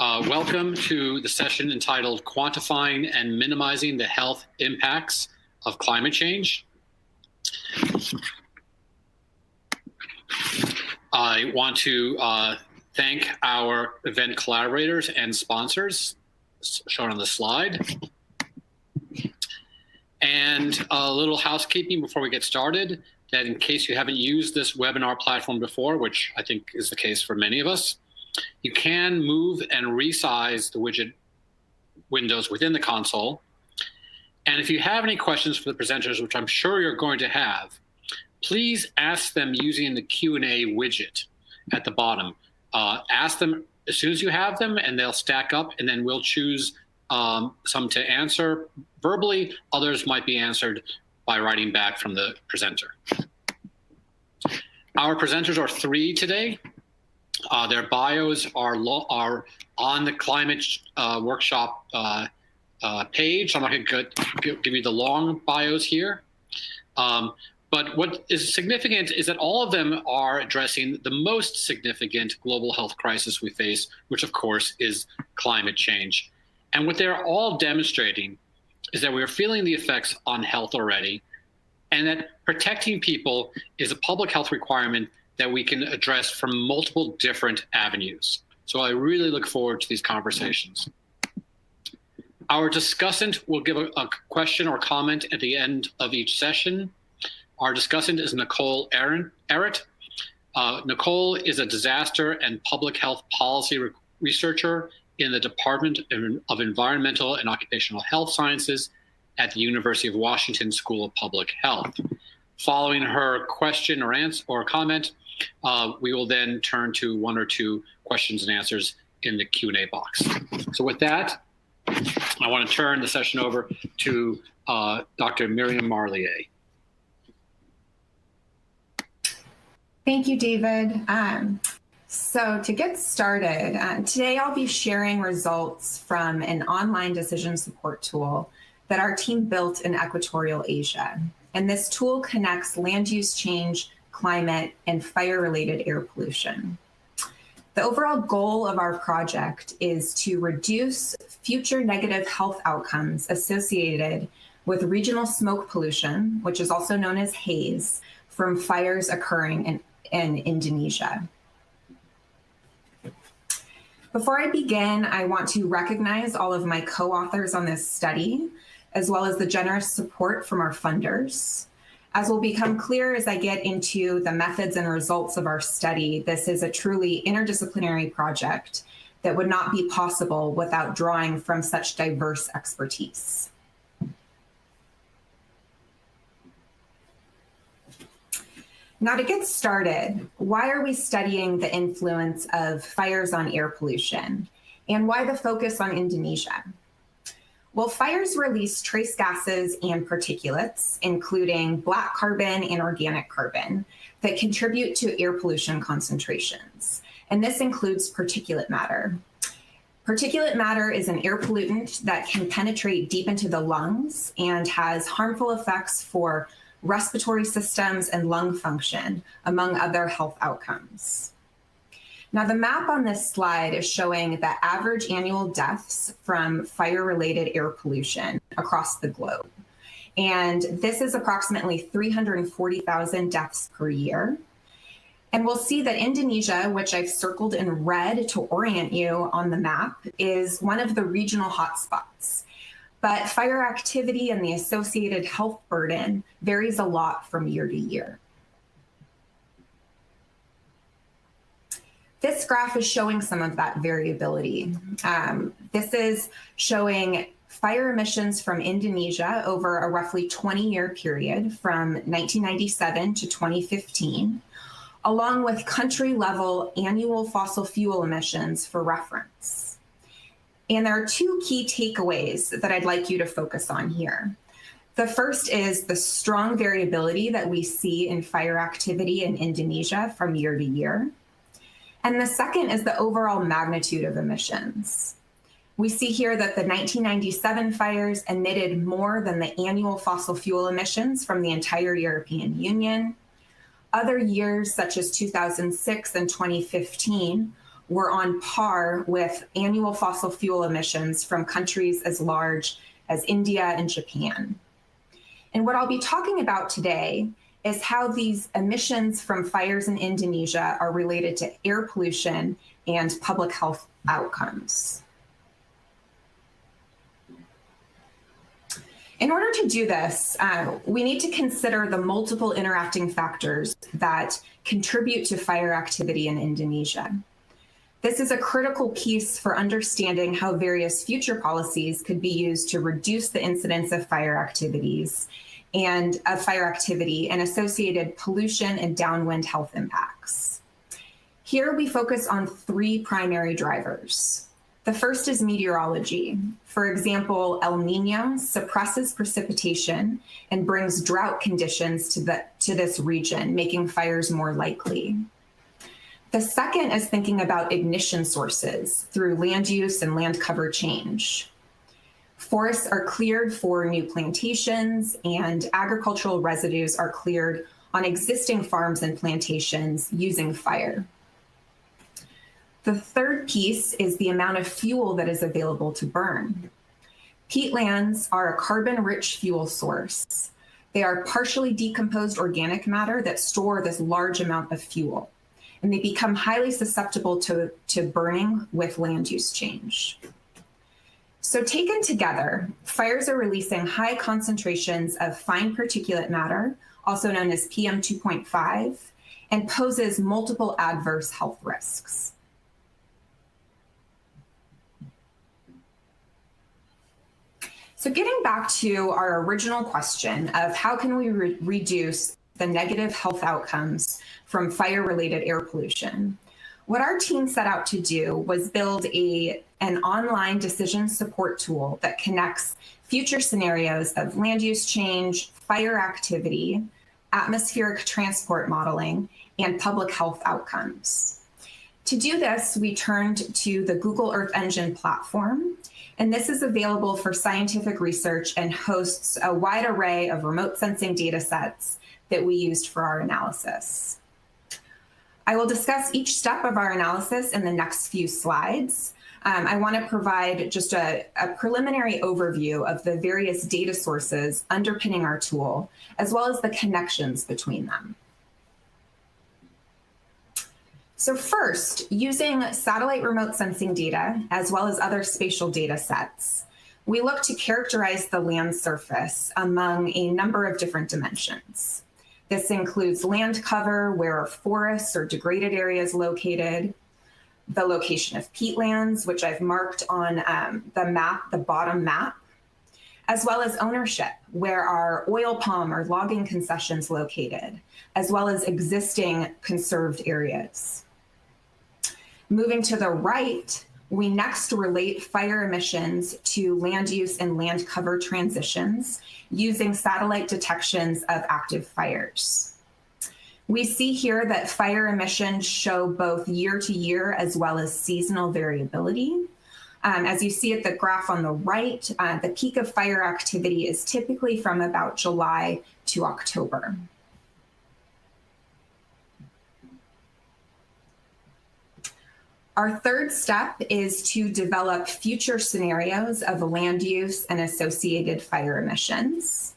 Welcome to the session entitled Quantifying and Minimizing the Health Impacts of Climate Change. I want to thank our event collaborators and sponsors shown on the slide. And a little housekeeping before we get started, that in case you haven't used this webinar platform before, which I think is the case for many of us, you can move and resize the widget windows within the console. And if you have any questions for the presenters, which I'm sure you're going to have, please ask them using the Q&A widget at the bottom. Ask them as soon as you have them, and they'll stack up, and then we'll choose some to answer verbally. Others might be answered by writing back from the presenter. Our presenters are three today. Their bios are on the climate workshop page. I'm not going to give you the long bios here. But what is significant is that all of them are addressing the most significant global health crisis we face, which of course is climate change. And what they're all demonstrating is that we are feeling the effects on health already, and that protecting people is a public health requirement that we can address from multiple different avenues. So I really look forward to these conversations. Our discussant will give a question or comment at the end of each session. Our discussant is Nicole Errett. Nicole is a disaster and public health policy researcher in the Department of Environmental and Occupational Health Sciences at the University of Washington School of Public Health. Following her question or answer or comment, we will then turn to one or two questions and answers in the Q&A box. So with that, I want to turn the session over to Dr. Miriam Marlier. Thank you, David. So to get started, today I'll be sharing results from an online decision support tool that our team built in Equatorial Asia. And this tool connects land use change, climate, and fire-related air pollution. The overall goal of our project is to reduce future negative health outcomes associated with regional smoke pollution, which is also known as haze, from fires occurring in Indonesia. Before I begin, I want to recognize all of my co-authors on this study, as well as the generous support from our funders. As will become clear as I get into the methods and results of our study, this is a truly interdisciplinary project that would not be possible without drawing from such diverse expertise. Now, to get started, why are we studying the influence of fires on air pollution, and why the focus on Indonesia? Well, fires release trace gases and particulates, including black carbon and organic carbon, that contribute to air pollution concentrations. And this includes particulate matter. Particulate matter is an air pollutant that can penetrate deep into the lungs and has harmful effects for respiratory systems and lung function, among other health outcomes. Now, the map on this slide is showing the average annual deaths from fire-related air pollution across the globe. And this is approximately 340,000 deaths per year. And we'll see that Indonesia, which I've circled in red to orient you on the map, is one of the regional hotspots. But fire activity and the associated health burden varies a lot from year to year. This graph is showing some of that variability. This is showing fire emissions from Indonesia over a roughly 20-year period from 1997 to 2015, along with country-level annual fossil fuel emissions for reference. And there are two key takeaways that I'd like you to focus on here. The first is the strong variability that we see in fire activity in Indonesia from year to year. And the second is the overall magnitude of emissions. We see here that the 1997 fires emitted more than the annual fossil fuel emissions from the entire European Union. Other years, such as 2006 and 2015, were on par with annual fossil fuel emissions from countries as large as India and Japan. And what I'll be talking about today is how these emissions from fires in Indonesia are related to air pollution and public health outcomes. In order to do this, we need to consider the multiple interacting factors that contribute to fire activity in Indonesia. This is a critical piece for understanding how various future policies could be used to reduce the incidence of fire activities and associated pollution and downwind health impacts. Here we focus on three primary drivers. The first is meteorology. For example, El Niño suppresses precipitation and brings drought conditions to this region, making fires more likely. The second is thinking about ignition sources through land use and land cover change. Forests are cleared for new plantations, and agricultural residues are cleared on existing farms and plantations using fire. The third piece is the amount of fuel that is available to burn. Peatlands are a carbon-rich fuel source. They are partially decomposed organic matter that store this large amount of fuel, and they become highly susceptible to burning with land use change. So taken together, fires are releasing high concentrations of fine particulate matter, also known as PM2.5, and poses multiple adverse health risks. So getting back to our original question of how can we reduce the negative health outcomes from fire-related air pollution, what our team set out to do was build an online decision support tool that connects future scenarios of land use change, fire activity, atmospheric transport modeling, and public health outcomes. To do this, we turned to the Google Earth Engine platform, and this is available for scientific research and hosts a wide array of remote sensing data sets that we used for our analysis. I will discuss each step of our analysis in the next few slides. I want to provide just a preliminary overview of the various data sources underpinning our tool, as well as the connections between them. So first, using satellite remote sensing data, as well as other spatial data sets, we look to characterize the land surface among a number of different dimensions. This includes land cover, where are forests or degraded areas located, the location of peatlands, which I've marked on the map, the bottom map, as well as ownership, where are oil palm or logging concessions located, as well as existing conserved areas. Moving to the right, we next relate fire emissions to land use and land cover transitions using satellite detections of active fires. We see here that fire emissions show both year to year as well as seasonal variability. As you see at the graph on the right, the peak of fire activity is typically from about July to October. Our third step is to develop future scenarios of land use and associated fire emissions.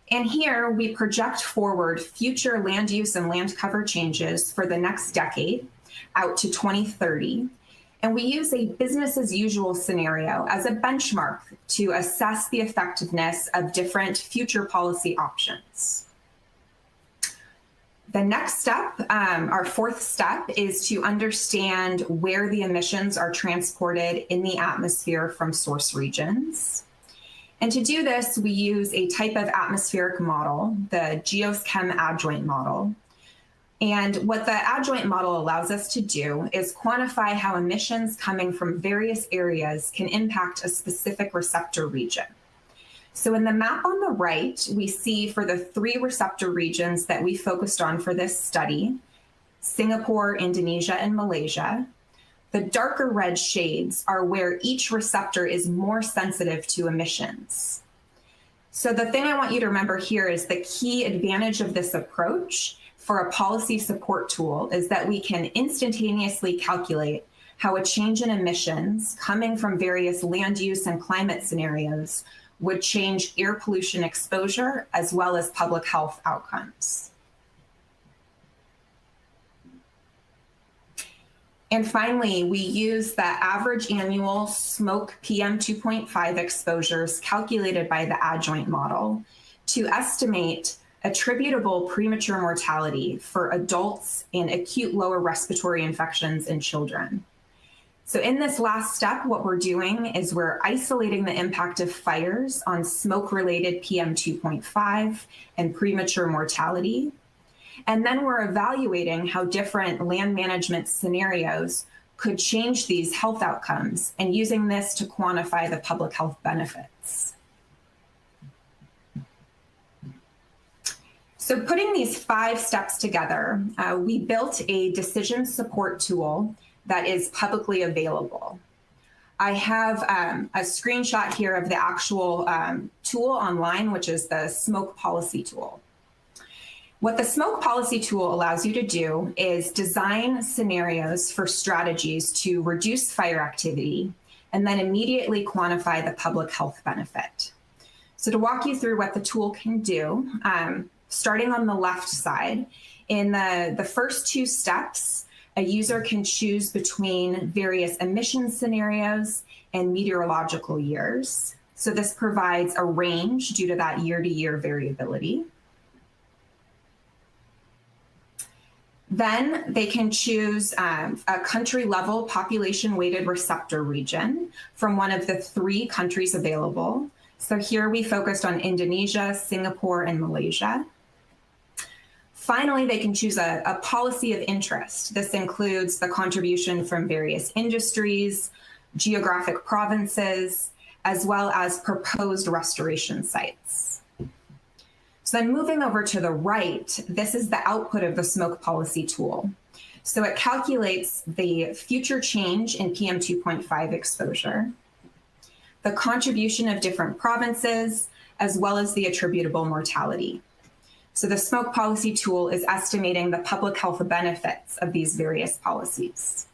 And here we project forward future land use and land cover changes for the next decade out to 2030. And we use a business as usual scenario as a benchmark to assess the effectiveness of different future policy options. The next step, our fourth step, is to understand where the emissions are transported in the atmosphere from source regions. And to do this, we use a type of atmospheric model, the geochem adjoint model. And what the adjoint model allows us to do is quantify how emissions coming from various areas can impact a specific receptor region. So in the map on the right, we see for the three receptor regions that we focused on for this study, Singapore, Indonesia, and Malaysia, the darker red shades are where each receptor is more sensitive to emissions. So the thing I want you to remember here is the key advantage of this approach for a policy support tool is that we can instantaneously calculate how a change in emissions coming from various land use and climate scenarios would change air pollution exposure as well as public health outcomes. And finally, we use the average annual smoke PM 2.5 exposures calculated by the adjoint model to estimate attributable premature mortality for adults and acute lower respiratory infections in children. So in this last step, what we're doing is we're isolating the impact of fires on smoke-related PM 2.5 and premature mortality. And then we're evaluating how different land management scenarios could change these health outcomes and using this to quantify the public health benefits. So putting these 5 steps together, we built a decision support tool that is publicly available. I have a screenshot here of the actual tool online, which is the smoke policy tool. What the smoke policy tool allows you to do is design scenarios for strategies to reduce fire activity and then immediately quantify the public health benefit. So to walk you through what the tool can do, starting on the left side, in the first 2 steps, a user can choose between various emission scenarios and meteorological years. So this provides a range due to that year-to-year variability. Then they can choose a country-level population-weighted receptor region from one of the 3 countries available. So here we focused on Indonesia, Singapore, and Malaysia. Finally, they can choose a policy of interest. This includes the contribution from various industries, geographic provinces, as well as proposed restoration sites. So then moving over to the right, this is the output of the smoke policy tool. So it calculates the future change in PM 2.5 exposure, the contribution of different provinces, as well as the attributable mortality. So the smoke policy tool is estimating the public health benefits of these various policies.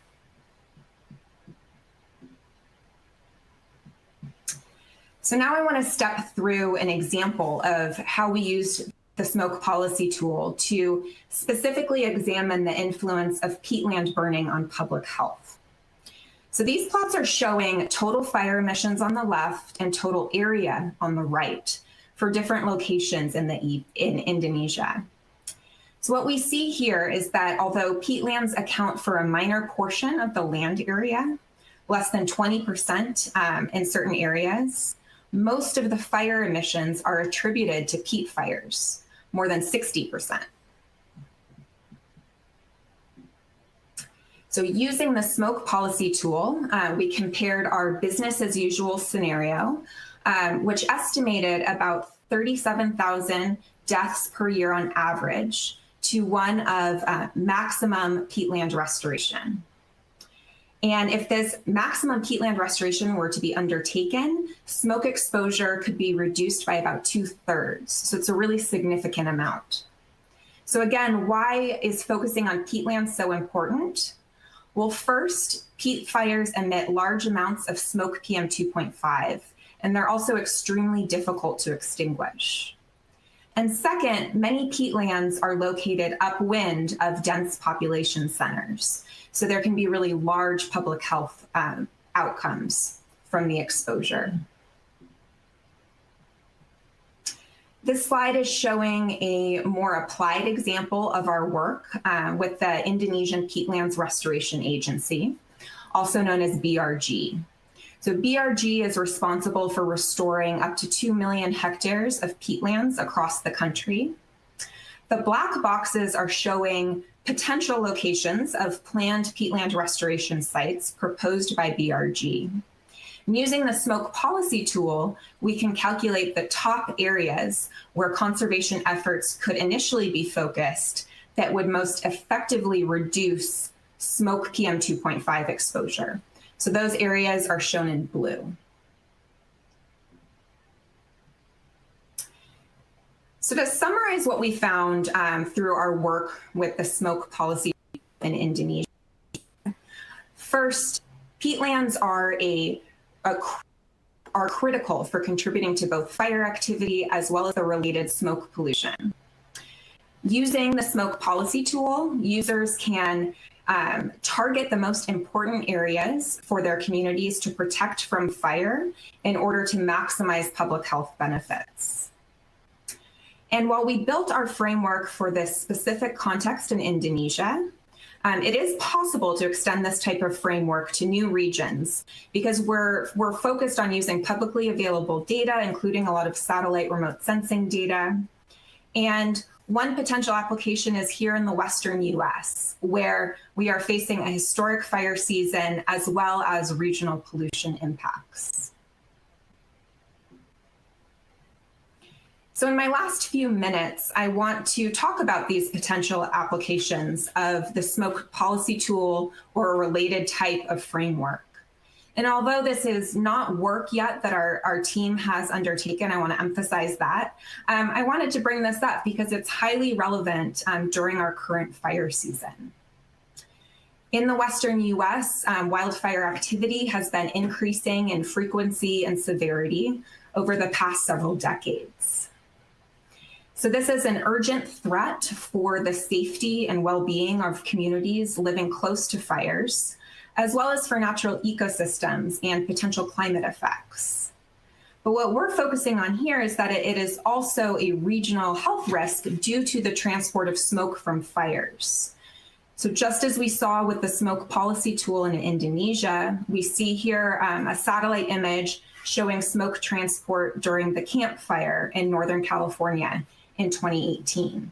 So now I want to step through an example of how we used the smoke policy tool to specifically examine the influence of peatland burning on public health. So these plots are showing total fire emissions on the left and total area on the right for different locations in Indonesia. So what we see here is that although peatlands account for a minor portion of the land area, less than 20% in certain areas, most of the fire emissions are attributed to peat fires, more than 60%. So using the smoke policy tool, we compared our business as usual scenario, which estimated about 37,000 deaths per year on average, to one of maximum peatland restoration. And if this maximum peatland restoration were to be undertaken, smoke exposure could be reduced by about 2/3. So it's a really significant amount. So again, why is focusing on peatlands so important? Well, first, peat fires emit large amounts of smoke PM 2.5, and they're also extremely difficult to extinguish. And second, many peatlands are located upwind of dense population centers. So there can be really large public health outcomes from the exposure. This slide is showing a more applied example of our work with the Indonesian Peatlands Restoration Agency, also known as BRG. So BRG is responsible for restoring up to 2 million hectares of peatlands across the country. The black boxes are showing potential locations of planned peatland restoration sites proposed by BRG. And using the smoke policy tool, we can calculate the top areas where conservation efforts could initially be focused that would most effectively reduce smoke PM 2.5 exposure. So those areas are shown in blue. So So to summarize what we found through our work with the smoke policy in Indonesia, first, peatlands are critical for contributing to both fire activity as well as the related smoke pollution. Using the smoke policy tool, users can target the most important areas for their communities to protect from fire in order to maximize public health benefits. And while we built our framework for this specific context in Indonesia, it is possible to extend this type of framework to new regions because we're focused on using publicly available data, including a lot of satellite remote sensing data. And one potential application is here in the Western US, where we are facing a historic fire season as well as regional pollution impacts. So in my last few minutes, I want to talk about these potential applications of the smoke policy tool or a related type of framework. And although this is not work yet that our team has undertaken, I want to emphasize that, I wanted to bring this up because it's highly relevant during our current fire season. In the Western US, wildfire activity has been increasing in frequency and severity over the past several decades. So this is an urgent threat for the safety and well-being of communities living close to fires, as well as for natural ecosystems and potential climate effects. But what we're focusing on here is that it is also a regional health risk due to the transport of smoke from fires. So just as we saw with the smoke policy tool in Indonesia, we see here a satellite image showing smoke transport during the Camp Fire in Northern California in 2018.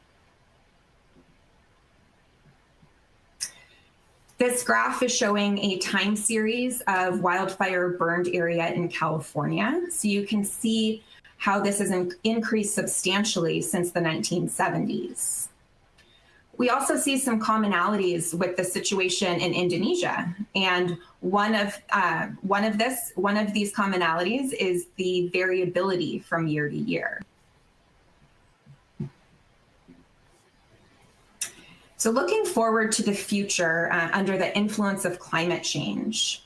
This graph is showing a time series of wildfire burned area in California. So you can see how this has increased substantially since the 1970s. We also see some commonalities with the situation in Indonesia. And one of these commonalities is the variability from year to year. So looking forward to the future under the influence of climate change,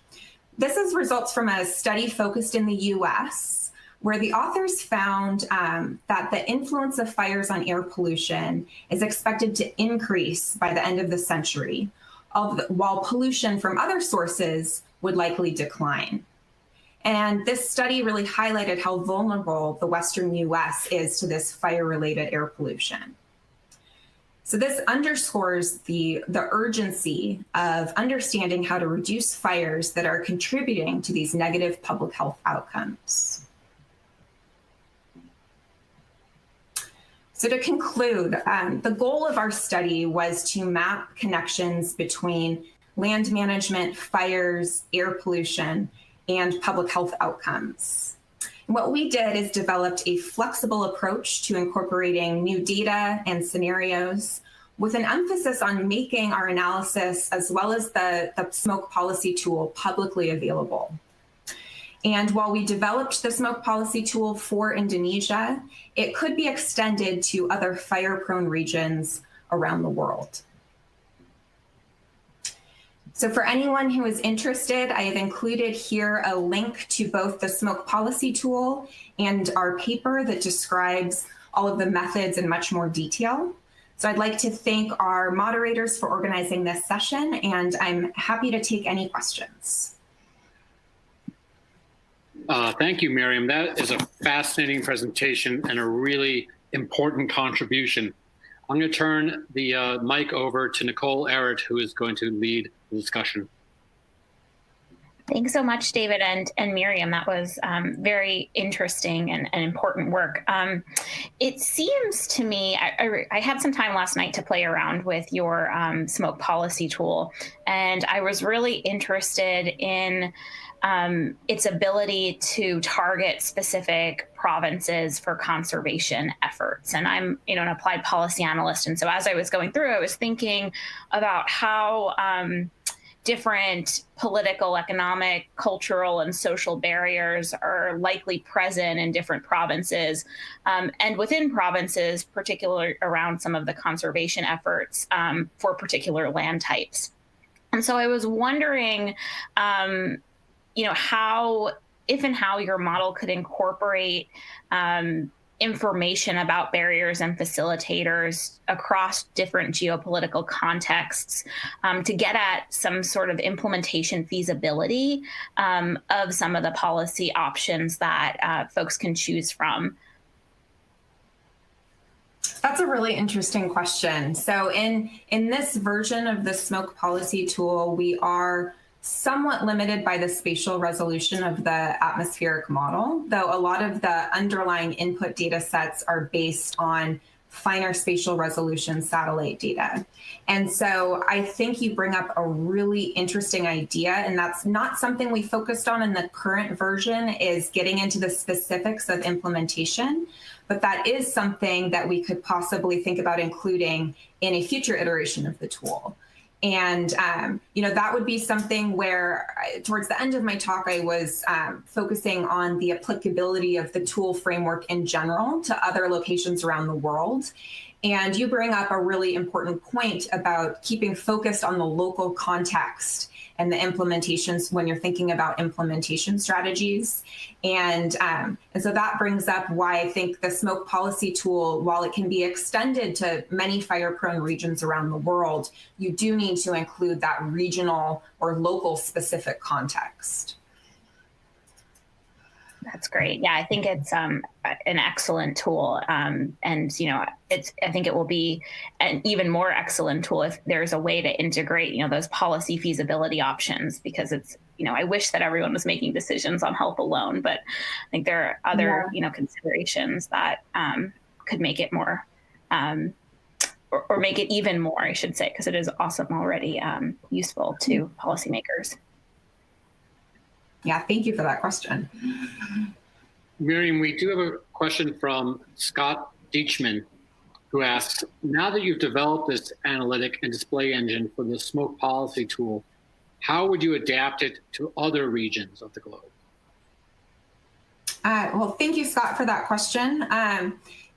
this is results from a study focused in the US, where the authors found that the influence of fires on air pollution is expected to increase by the end of the century, while pollution from other sources would likely decline. And this study really highlighted how vulnerable the Western US is to this fire-related air pollution. So this underscores the urgency of understanding how to reduce fires that are contributing to these negative public health outcomes. So to conclude, the goal of our study was to map connections between land management, fires, air pollution, and public health outcomes. What we did is developed a flexible approach to incorporating new data and scenarios with an emphasis on making our analysis as well as the smoke policy tool publicly available. And while we developed the smoke policy tool for Indonesia, it could be extended to other fire-prone regions around the world. So for anyone who is interested, I have included here a link to both the smoke policy tool and our paper that describes all of the methods in much more detail. So I'd like to thank our moderators for organizing this session, and I'm happy to take any questions. Thank you, Miriam. That is a fascinating presentation and a really important contribution. I'm going to turn the mic over to Nicole Errett, who is going to lead the discussion. Thanks so much, David and Miriam. That was very interesting and important work. It seems to me, I had some time last night to play around with your smoke policy tool, and I was really interested in its ability to target specific provinces for conservation efforts. And I'm, an applied policy analyst. And so as I was going through, I was thinking about how different political, economic, cultural, and social barriers are likely present in different provinces, and within provinces, particularly around some of the conservation efforts for particular land types. And so I was wondering, how, if and how your model could incorporate information about barriers and facilitators across different geopolitical contexts to get at some sort of implementation feasibility of some of the policy options that folks can choose from. That's a really interesting question. So in this version of the smoke policy tool, we are somewhat limited by the spatial resolution of the atmospheric model, though a lot of the underlying input data sets are based on finer spatial resolution satellite data. And so I think you bring up a really interesting idea, and that's not something we focused on in the current version, is getting into the specifics of implementation, but that is something that we could possibly think about including in a future iteration of the tool. And, that would be something where towards the end of my talk, I was focusing on the applicability of the tool framework in general to other locations around the world. And you bring up a really important point about keeping focused on the local context and the implementations when you're thinking about implementation strategies. And so that brings up why I think the smoke policy tool, while it can be extended to many fire-prone regions around the world, you do need to include that regional or local specific context. That's great. Yeah, I think it's an excellent tool, and I think it will be an even more excellent tool if there's a way to integrate those policy feasibility options, because it's I wish that everyone was making decisions on health alone, but I think there are other considerations that could make it more or make it even more, I should say, because it is awesome already useful to policymakers. Yeah, thank you for that question. Miriam, we do have a question from Scott Deachman, who asks, now that you've developed this analytic and display engine for the smoke policy tool, how would you adapt it to other regions of the globe? Well, thank you, Scott, for that question.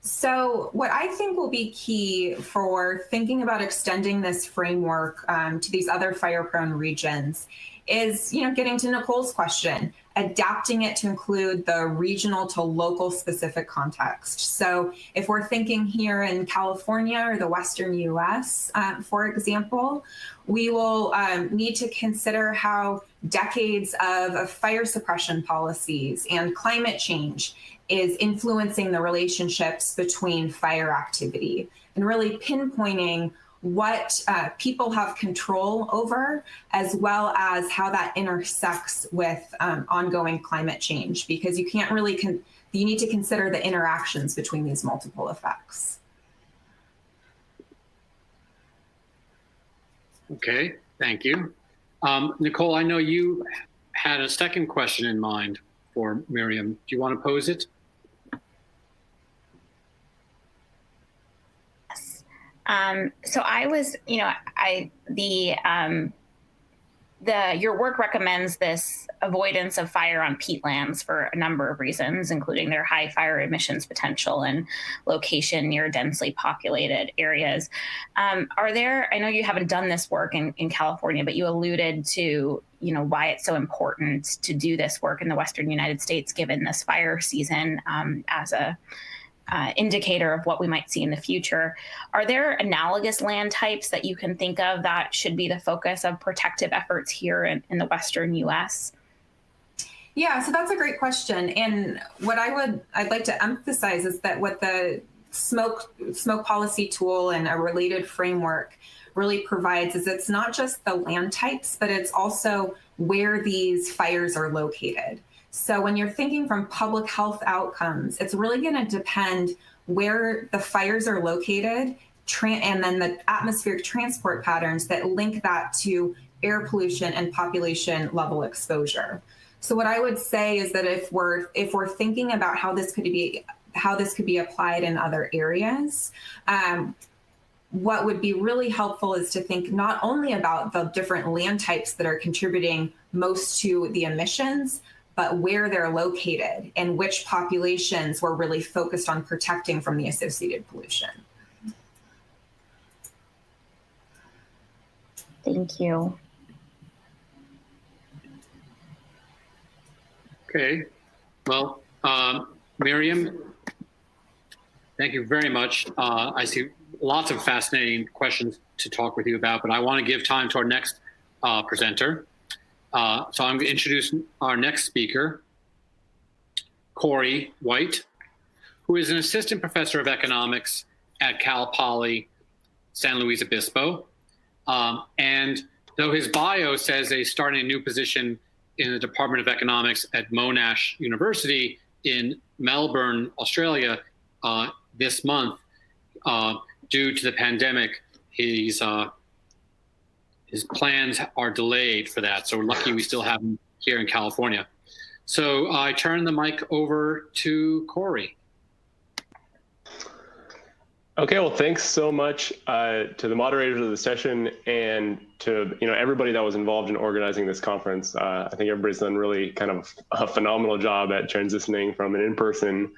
So what I think will be key for thinking about extending this framework to these other fire-prone regions is, getting to Nicole's question, adapting it to include the regional to local specific context. So if we're thinking here in California or the Western US, for example, we will need to consider how decades of fire suppression policies and climate change is influencing the relationships between fire activity, and really pinpointing what people have control over, as well as how that intersects with ongoing climate change, because you can't really, you need to consider the interactions between these multiple effects. Okay, thank you. Nicole, I know you had a second question in mind for Miriam. Do you want to pose it? So I was, your work recommends this avoidance of fire on peatlands for a number of reasons, including their high fire emissions potential and location near densely populated areas. I know you haven't done this work in California, but you alluded to, why it's so important to do this work in the Western United States, given this fire season as a indicator of what we might see in the future. Are there analogous land types that you can think of that should be the focus of protective efforts here in the Western US? Yeah, so that's a great question. And what I'd like to emphasize is that what the smoke policy tool and a related framework really provides is it's not just the land types, but it's also where these fires are located. So when you're thinking from public health outcomes, it's really going to depend where the fires are located and then the atmospheric transport patterns that link that to air pollution and population level exposure. So what I would say is that if we're thinking about how this could be applied in other areas, what would be really helpful is to think not only about the different land types that are contributing most to the emissions, but where they're located and which populations we're really focused on protecting from the associated pollution. Thank you. Okay, well, Miriam, thank you very much. I see lots of fascinating questions to talk with you about, but I want to give time to our next presenter. So I'm going to introduce our next speaker, Corey White, who is an assistant professor of economics at Cal Poly San Luis Obispo. And though his bio says that he's starting a new position in the Department of Economics at Monash University in Melbourne, Australia, this month, due to the pandemic, his plans are delayed for that. So we're lucky we still have him here in California. So I turn the mic over to Corey. Okay, well, thanks so much to the moderators of the session and to everybody that was involved in organizing this conference. I think everybody's done really kind of a phenomenal job at transitioning from an in-person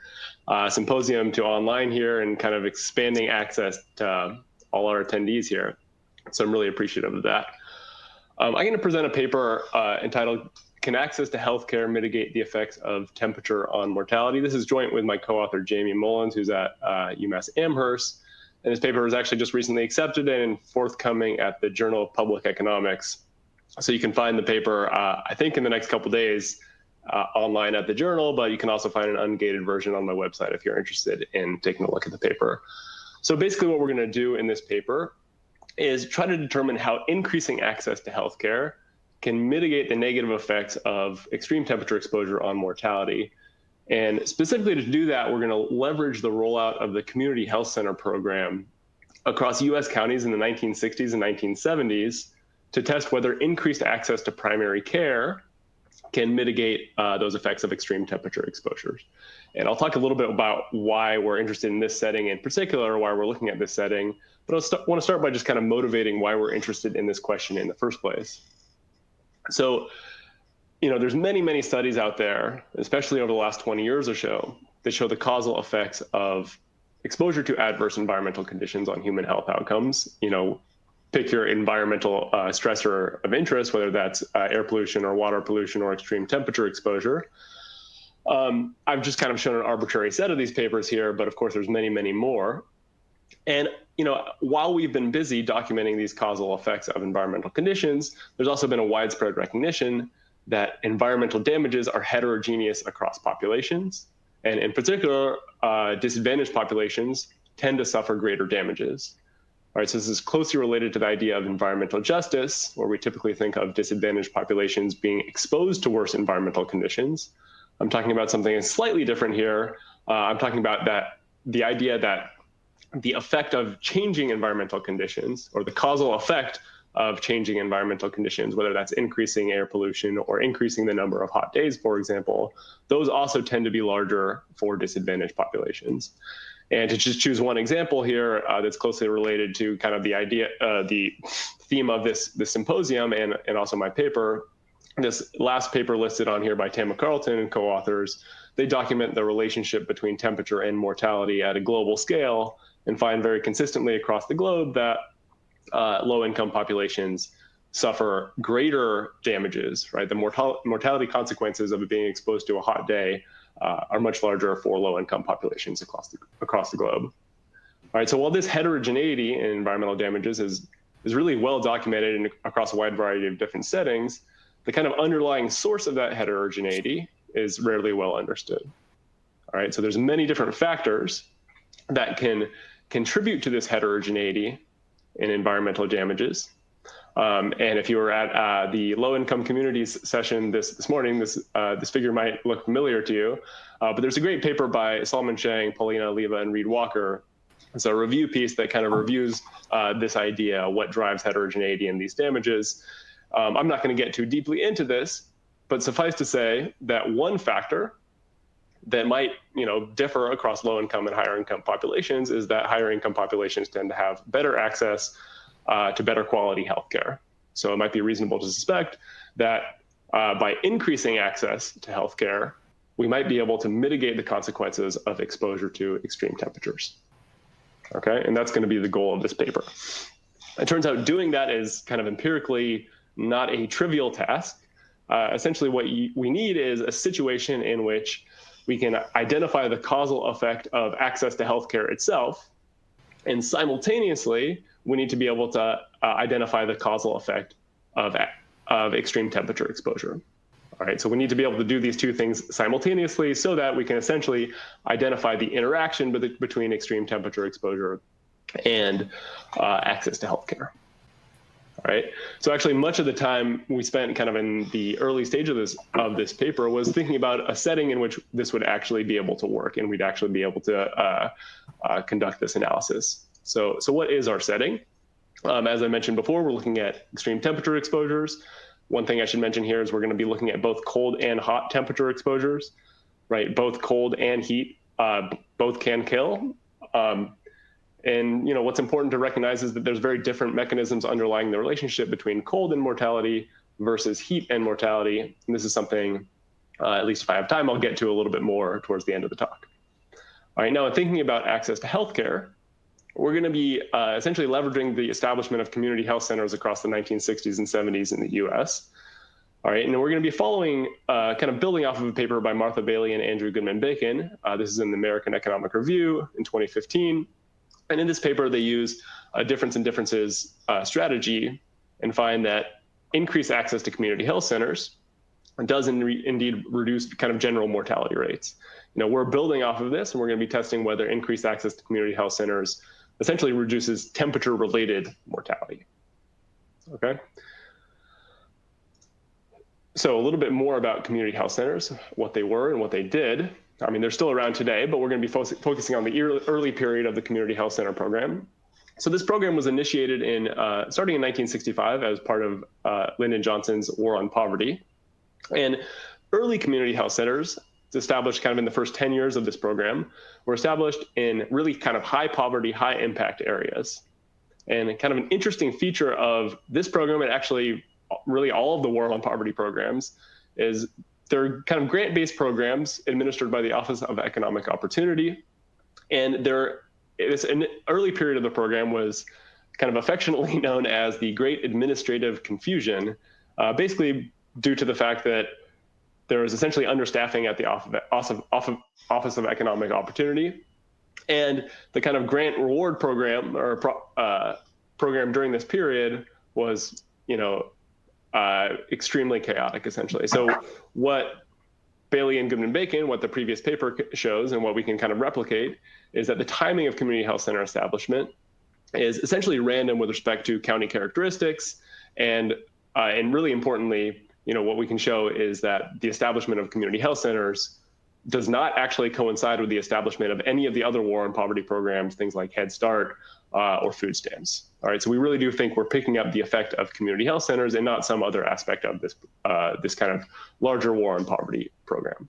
symposium to online here and kind of expanding access to all our attendees here. So I'm really appreciative of that. I'm going to present a paper entitled, "Can Access to Healthcare Mitigate the Effects of Temperature on Mortality?" This is joint with my co-author, Jamie Mullins, who's at UMass Amherst. And this paper was actually just recently accepted and forthcoming at the Journal of Public Economics. So you can find the paper, I think in the next couple of days, online at the journal, but you can also find an ungated version on my website if you're interested in taking a look at the paper. So basically what we're going to do in this paper is try to determine how increasing access to healthcare can mitigate the negative effects of extreme temperature exposure on mortality. And specifically to do that, we're going to leverage the rollout of the Community Health Center program across US counties in the 1960s and 1970s to test whether increased access to primary care can mitigate those effects of extreme temperature exposures. And I'll talk a little bit about why we're interested in this setting in particular, why we're looking at this setting, but I want to start by just kind of motivating why we're interested in this question in the first place. So, there's many studies out there, especially over the last 20 years or so, that show the causal effects of exposure to adverse environmental conditions on human health outcomes. Pick your environmental stressor of interest, whether that's air pollution or water pollution or extreme temperature exposure. I've just kind of shown an arbitrary set of these papers here, but of course there's many more. And while we've been busy documenting these causal effects of environmental conditions, there's also been a widespread recognition that environmental damages are heterogeneous across populations. And in particular, disadvantaged populations tend to suffer greater damages. All right, so this is closely related to the idea of environmental justice, where we typically think of disadvantaged populations being exposed to worse environmental conditions. I'm talking about something that's slightly different here. I'm talking about the idea that the effect of changing environmental conditions, or the causal effect of changing environmental conditions, whether that's increasing air pollution or increasing the number of hot days, for example, those also tend to be larger for disadvantaged populations. And to just choose one example here that's closely related to kind of the idea, the theme of this symposium and also my paper, this last paper listed on here by Tamara Carlton and co-authors, they document the relationship between temperature and mortality at a global scale and find very consistently across the globe that low-income populations suffer greater damages, right? The mortality consequences of being exposed to a hot day are much larger for low-income populations across the globe. All right, so while this heterogeneity in environmental damages is really well documented across a wide variety of different settings, the kind of underlying source of that heterogeneity is rarely well understood. All right, so there's many different factors that can contribute to this heterogeneity in environmental damages. And if you were at the low-income communities session this morning, this figure might look familiar to you. But there's a great paper by Solomon Chang, Paulina Oliva, and Reed Walker. It's a review piece that kind of reviews this idea, what drives heterogeneity in these damages. I'm not going to get too deeply into this, but suffice to say that one factor that might, differ across low income and higher income populations is that higher income populations tend to have better access to better quality healthcare. So it might be reasonable to suspect that by increasing access to healthcare, we might be able to mitigate the consequences of exposure to extreme temperatures. Okay, and that's going to be the goal of this paper. It turns out doing that is kind of empirically not a trivial task. Essentially, what we need is a situation in which we can identify the causal effect of access to healthcare itself, and simultaneously, we need to be able to identify the causal effect of extreme temperature exposure. All right, so we need to be able to do these two things simultaneously so that we can essentially identify the interaction between extreme temperature exposure and access to healthcare. All right, so actually much of the time we spent kind of in the early stage of this paper was thinking about a setting in which this would actually be able to work and we'd actually be able to conduct this analysis. So what is our setting? As I mentioned before, we're looking at extreme temperature exposures. One thing I should mention here is we're going to be looking at both cold and hot temperature exposures, right? Both cold and heat, both can kill. And what's important to recognize is that there's very different mechanisms underlying the relationship between cold and mortality versus heat and mortality. And this is something, at least if I have time, I'll get to a little bit more towards the end of the talk. All right, now thinking about access to healthcare, we're going to be essentially leveraging the establishment of community health centers across the 1960s and 70s in the US. All right, and we're going to be following, kind of building off of a paper by Martha Bailey and Andrew Goodman-Bacon. This is in the American Economic Review in 2015. And in this paper, they use a difference in differences strategy and find that increased access to community health centers does indeed reduce kind of general mortality rates. We're building off of this, and we're going to be testing whether increased access to community health centers essentially reduces temperature-related mortality. Okay. So a little bit more about community health centers, what they were and what they did. I mean, they're still around today, but we're going to be focusing on the early period of the community health center program. So this program was initiated starting in 1965 as part of Lyndon Johnson's War on Poverty. And early community health centers, established kind of in the first 10 years of this program, were established in really kind of high poverty, high impact areas. And kind of an interesting feature of this program, and actually really all of the War on Poverty programs, is they're kind of grant-based programs administered by the Office of Economic Opportunity. And an early period of the program was kind of affectionately known as the Great Administrative Confusion, basically due to the fact that there was essentially understaffing at the Office of Economic Opportunity. And the kind of grant reward program or program during this period was, extremely chaotic, essentially. So what Bailey and Goodman-Bacon, what the previous paper shows and what we can kind of replicate is that the timing of community health center establishment is essentially random with respect to county characteristics. And really importantly, what we can show is that the establishment of community health centers does not actually coincide with the establishment of any of the other War on Poverty programs, things like Head Start or food stamps. All right, so we really do think we're picking up the effect of community health centers and not some other aspect of this kind of larger War on Poverty program.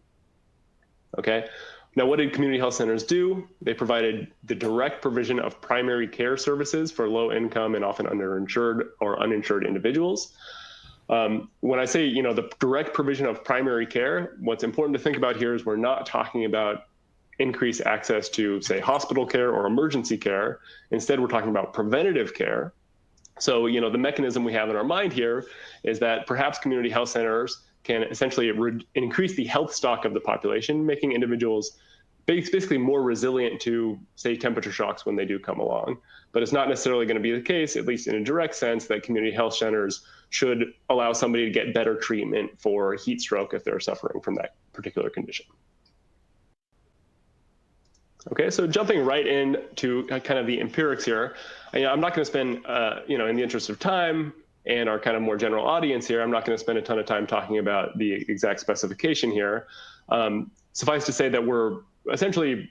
Okay, now what did community health centers do? They provided the direct provision of primary care services for low income and often underinsured or uninsured individuals. When I say, the direct provision of primary care, what's important to think about here is we're not talking about increased access to, say, hospital care or emergency care. Instead, we're talking about preventative care. So, the mechanism we have in our mind here is that perhaps community health centers can essentially increase the health stock of the population, making individuals basically more resilient to, say, temperature shocks when they do come along. But it's not necessarily going to be the case, at least in a direct sense, that community health centers should allow somebody to get better treatment for heat stroke if they're suffering from that particular condition. Okay, so jumping right into kind of the empirics here, I'm not going to spend, in the interest of time and our kind of more general audience here, I'm not going to spend a ton of time talking about the exact specification here. Suffice to say that we're essentially,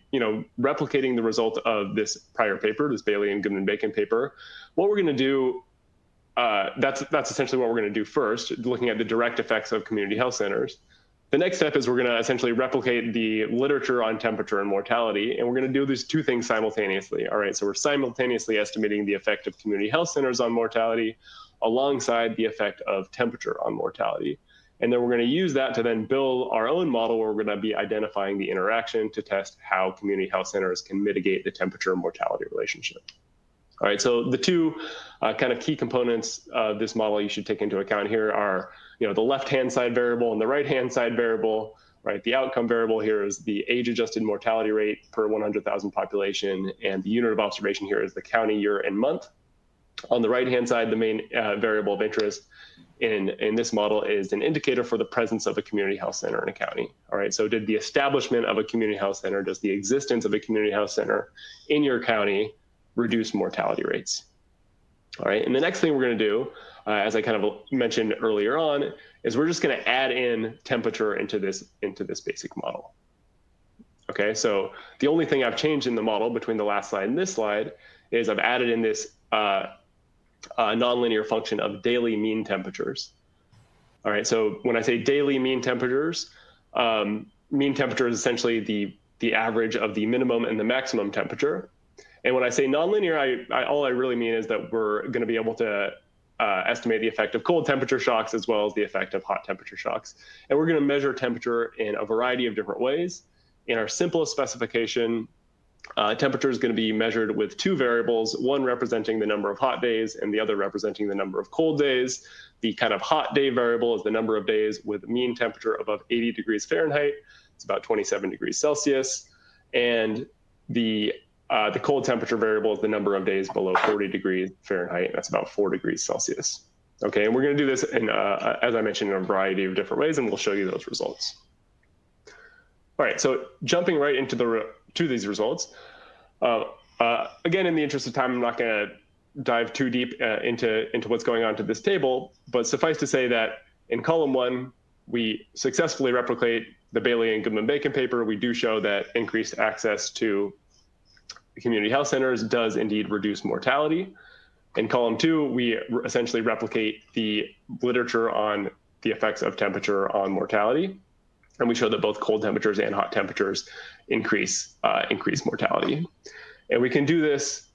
replicating the result of this prior paper, this Bailey and Goodman-Bacon paper. What we're going to do, that's essentially what we're going to do first, looking at the direct effects of community health centers. the next step is we're going to essentially replicate the literature on temperature and mortality, and we're going to do these two things simultaneously. All right, so we're simultaneously estimating the effect of community health centers on mortality alongside the effect of temperature on mortality. And then we're going to use that to then build our own model where we're going to be identifying the interaction to test how community health centers can mitigate the temperature and mortality relationship. All right, so the two kind of key components of this model you should take into account here are, the left-hand side variable and the right-hand side variable, right? The outcome variable here is the age-adjusted mortality rate per 100,000 population, and the unit of observation here is the county, year, and month. On the right-hand side, the main variable of interest in this model is an indicator for the presence of a community health center in a county. All right, so did the establishment of a community health center, does the existence of a community health center in your county reduce mortality rates? All right, and the next thing we're going to do, as I kind of mentioned earlier on, is we're just going to add in temperature into this basic model. Okay, so the only thing I've changed in the model between the last slide and this slide is I've added in this nonlinear function of daily mean temperatures. All right, so when I say daily mean temperatures is essentially the average of the minimum and the maximum temperature. And when I say nonlinear, all I really mean is that we're going to be able to estimate the effect of cold temperature shocks as well as the effect of hot temperature shocks. And we're going to measure temperature in a variety of different ways. In our simplest specification, temperature is going to be measured with two variables, one representing the number of hot days and the other representing the number of cold days. The kind of hot day variable is the number of days with mean temperature above 80 degrees Fahrenheit. It's about 27 degrees Celsius. And the cold temperature variable is the number of days below 40 degrees Fahrenheit, and that's about 4 degrees Celsius. Okay, and we're going to do this in, as I mentioned, in a variety of different ways, and we'll show you those results. All right, so jumping right into to these results. Again, in the interest of time, I'm not going to dive too deep into what's going on to this table, but suffice to say that in column 1, we successfully replicate the Bailey and Goodman-Bacon paper. We do show that increased access to community health centers does indeed reduce mortality. In column 2, we essentially replicate the literature on the effects of temperature on mortality. And we show that both cold temperatures and hot temperatures increase mortality. And we can do this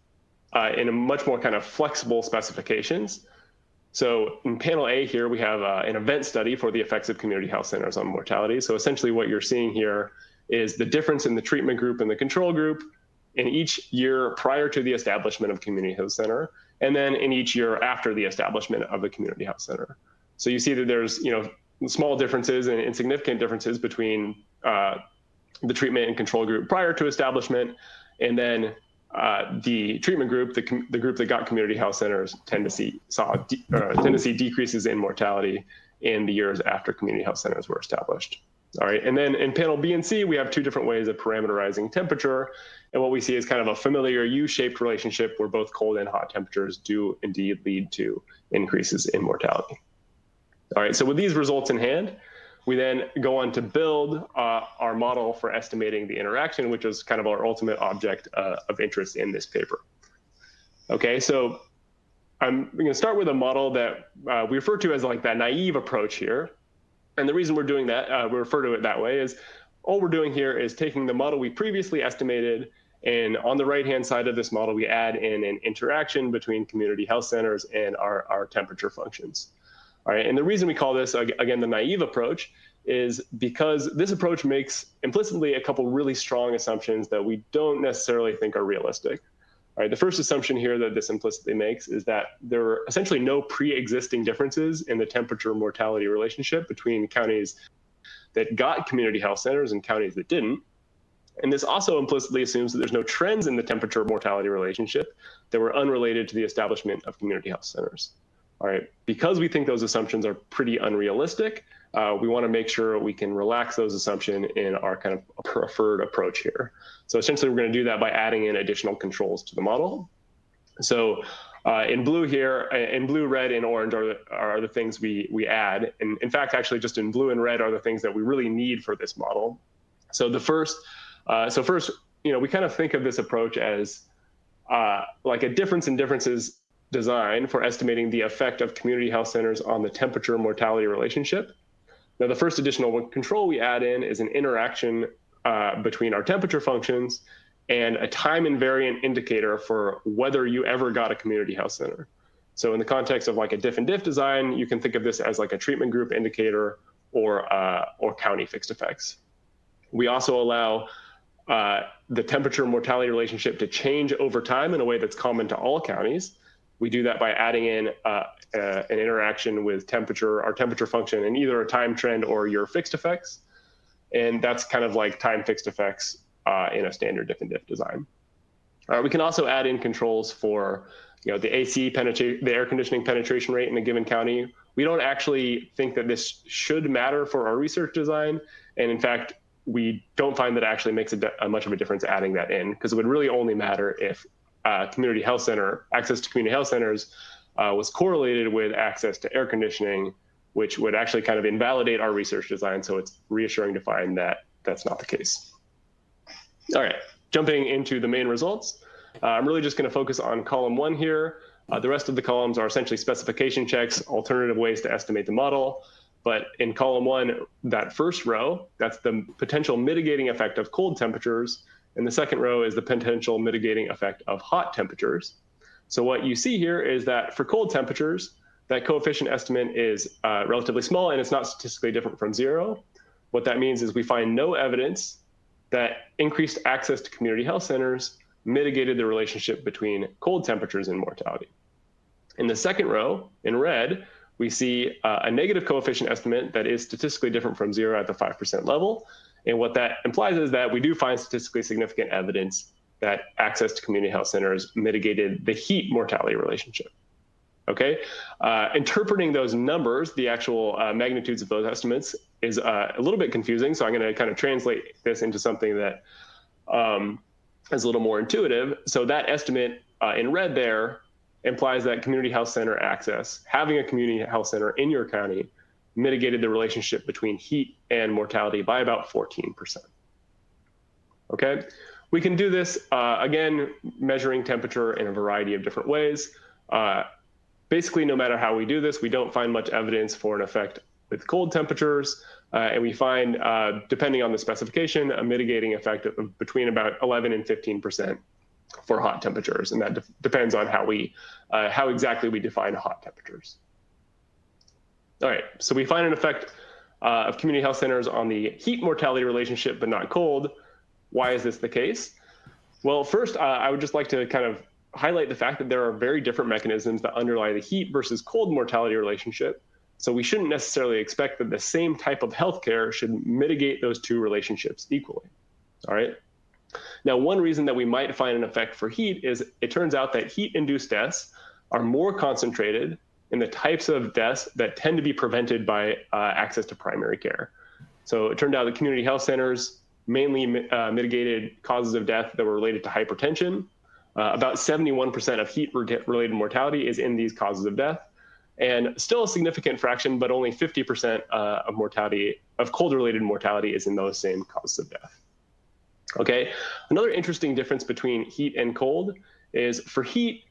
in a much more kind of flexible specifications. So in panel A here, we have an event study for the effects of community health centers on mortality. So essentially what you're seeing here is the difference in the treatment group and the control group in each year prior to the establishment of community health center, and then in each year after the establishment of a community health center. So you see that there's small differences and insignificant differences between the treatment and control group prior to establishment, and then the treatment group, the group that got community health centers, tend to see decreases in mortality in the years after community health centers were established. All right, and then in panel B and C, we have two different ways of parameterizing temperature. And what we see is kind of a familiar U-shaped relationship where both cold and hot temperatures do indeed lead to increases in mortality. All right, so with these results in hand, we then go on to build our model for estimating the interaction, which is kind of our ultimate object of interest in this paper. Okay, so I'm going to start with a model that we refer to as like that naive approach here. And the reason we're doing that, we refer to it that way, is all we're doing here is taking the model we previously estimated, and on the right-hand side of this model, we add in an interaction between community health centers and our temperature functions. All right, and the reason we call this, again, the naive approach is because this approach makes implicitly a couple really strong assumptions that we don't necessarily think are realistic. All right, the first assumption here that this implicitly makes is that there are essentially no pre-existing differences in the temperature mortality relationship between counties that got community health centers and counties that didn't. And this also implicitly assumes that there's no trends in the temperature mortality relationship that were unrelated to the establishment of community health centers. All right, because we think those assumptions are pretty unrealistic, we want to make sure we can relax those assumptions in our kind of preferred approach here. So essentially, we're going to do that by adding in additional controls to the model. So in blue here, in blue, red, and orange are the things we add. And in fact, actually, just in blue and red are the things that we really need for this model. So first, we kind of think of this approach as like a difference in differences design for estimating the effect of community health centers on the temperature mortality relationship. Now, the first additional control we add in is an interaction between our temperature functions and a time invariant indicator for whether you ever got a community health center. So in the context of like a diff and diff design, you can think of this as like a treatment group indicator or county fixed effects. We also allow the temperature mortality relationship to change over time in a way that's common to all counties. We do that by adding in an interaction with temperature, our temperature function, in either a time trend or your fixed effects. And that's kind of like time fixed effects in a standard diff and diff design. We can also add in controls for the AC penetration, the air conditioning penetration rate in a given county. We don't actually think that this should matter for our research design. And in fact, we don't find that it actually makes much of a difference adding that in, because it would really only matter if community health center, access to community health centers was correlated with access to air conditioning, which would actually kind of invalidate our research design. So it's reassuring to find that that's not the case. All right, jumping into the main results. I'm really just going to focus on column 1 here. The rest of the columns are essentially specification checks, alternative ways to estimate the model. But in column 1, that first row, that's the potential mitigating effect of cold temperatures. And the second row is the potential mitigating effect of hot temperatures. So what you see here is that for cold temperatures, that coefficient estimate is relatively small, and it's not statistically different from 0. What that means is we find no evidence that increased access to community health centers mitigated the relationship between cold temperatures and mortality. In the second row, in red, we see a negative coefficient estimate that is statistically different from 0 at the 5% level. And what that implies is that we do find statistically significant evidence that access to community health centers mitigated the heat mortality relationship. Okay, interpreting those numbers, the actual magnitudes of those estimates, is a little bit confusing. So I'm going to kind of translate this into something that is a little more intuitive. So that estimate in red there implies that community health center access, having a community health center in your county, mitigated the relationship between heat and mortality by about 14%. Okay, we can do this, again, measuring temperature in a variety of different ways. Basically, no matter how we do this, we don't find much evidence for an effect with cold temperatures. And we find, depending on the specification, a mitigating effect of between about 11 and 15% for hot temperatures. And that depends on how exactly we define hot temperatures. All right, so we find an effect of community health centers on the heat mortality relationship, but not cold. Why is this the case? Well, first, I would just like to kind of highlight the fact that there are very different mechanisms that underlie the heat versus cold mortality relationship. So we shouldn't necessarily expect that the same type of healthcare should mitigate those two relationships equally. All right. Now, one reason that we might find an effect for heat is it turns out that heat-induced deaths are more concentrated in the types of deaths that tend to be prevented by access to primary care. So it turned out that community health centers mainly mitigated causes of death that were related to hypertension. About 71% of heat-related mortality is in these causes of death, and still a significant fraction, but only 50% of mortality, of cold-related mortality, is in those same causes of death. Okay, another interesting difference between heat and cold is for heat,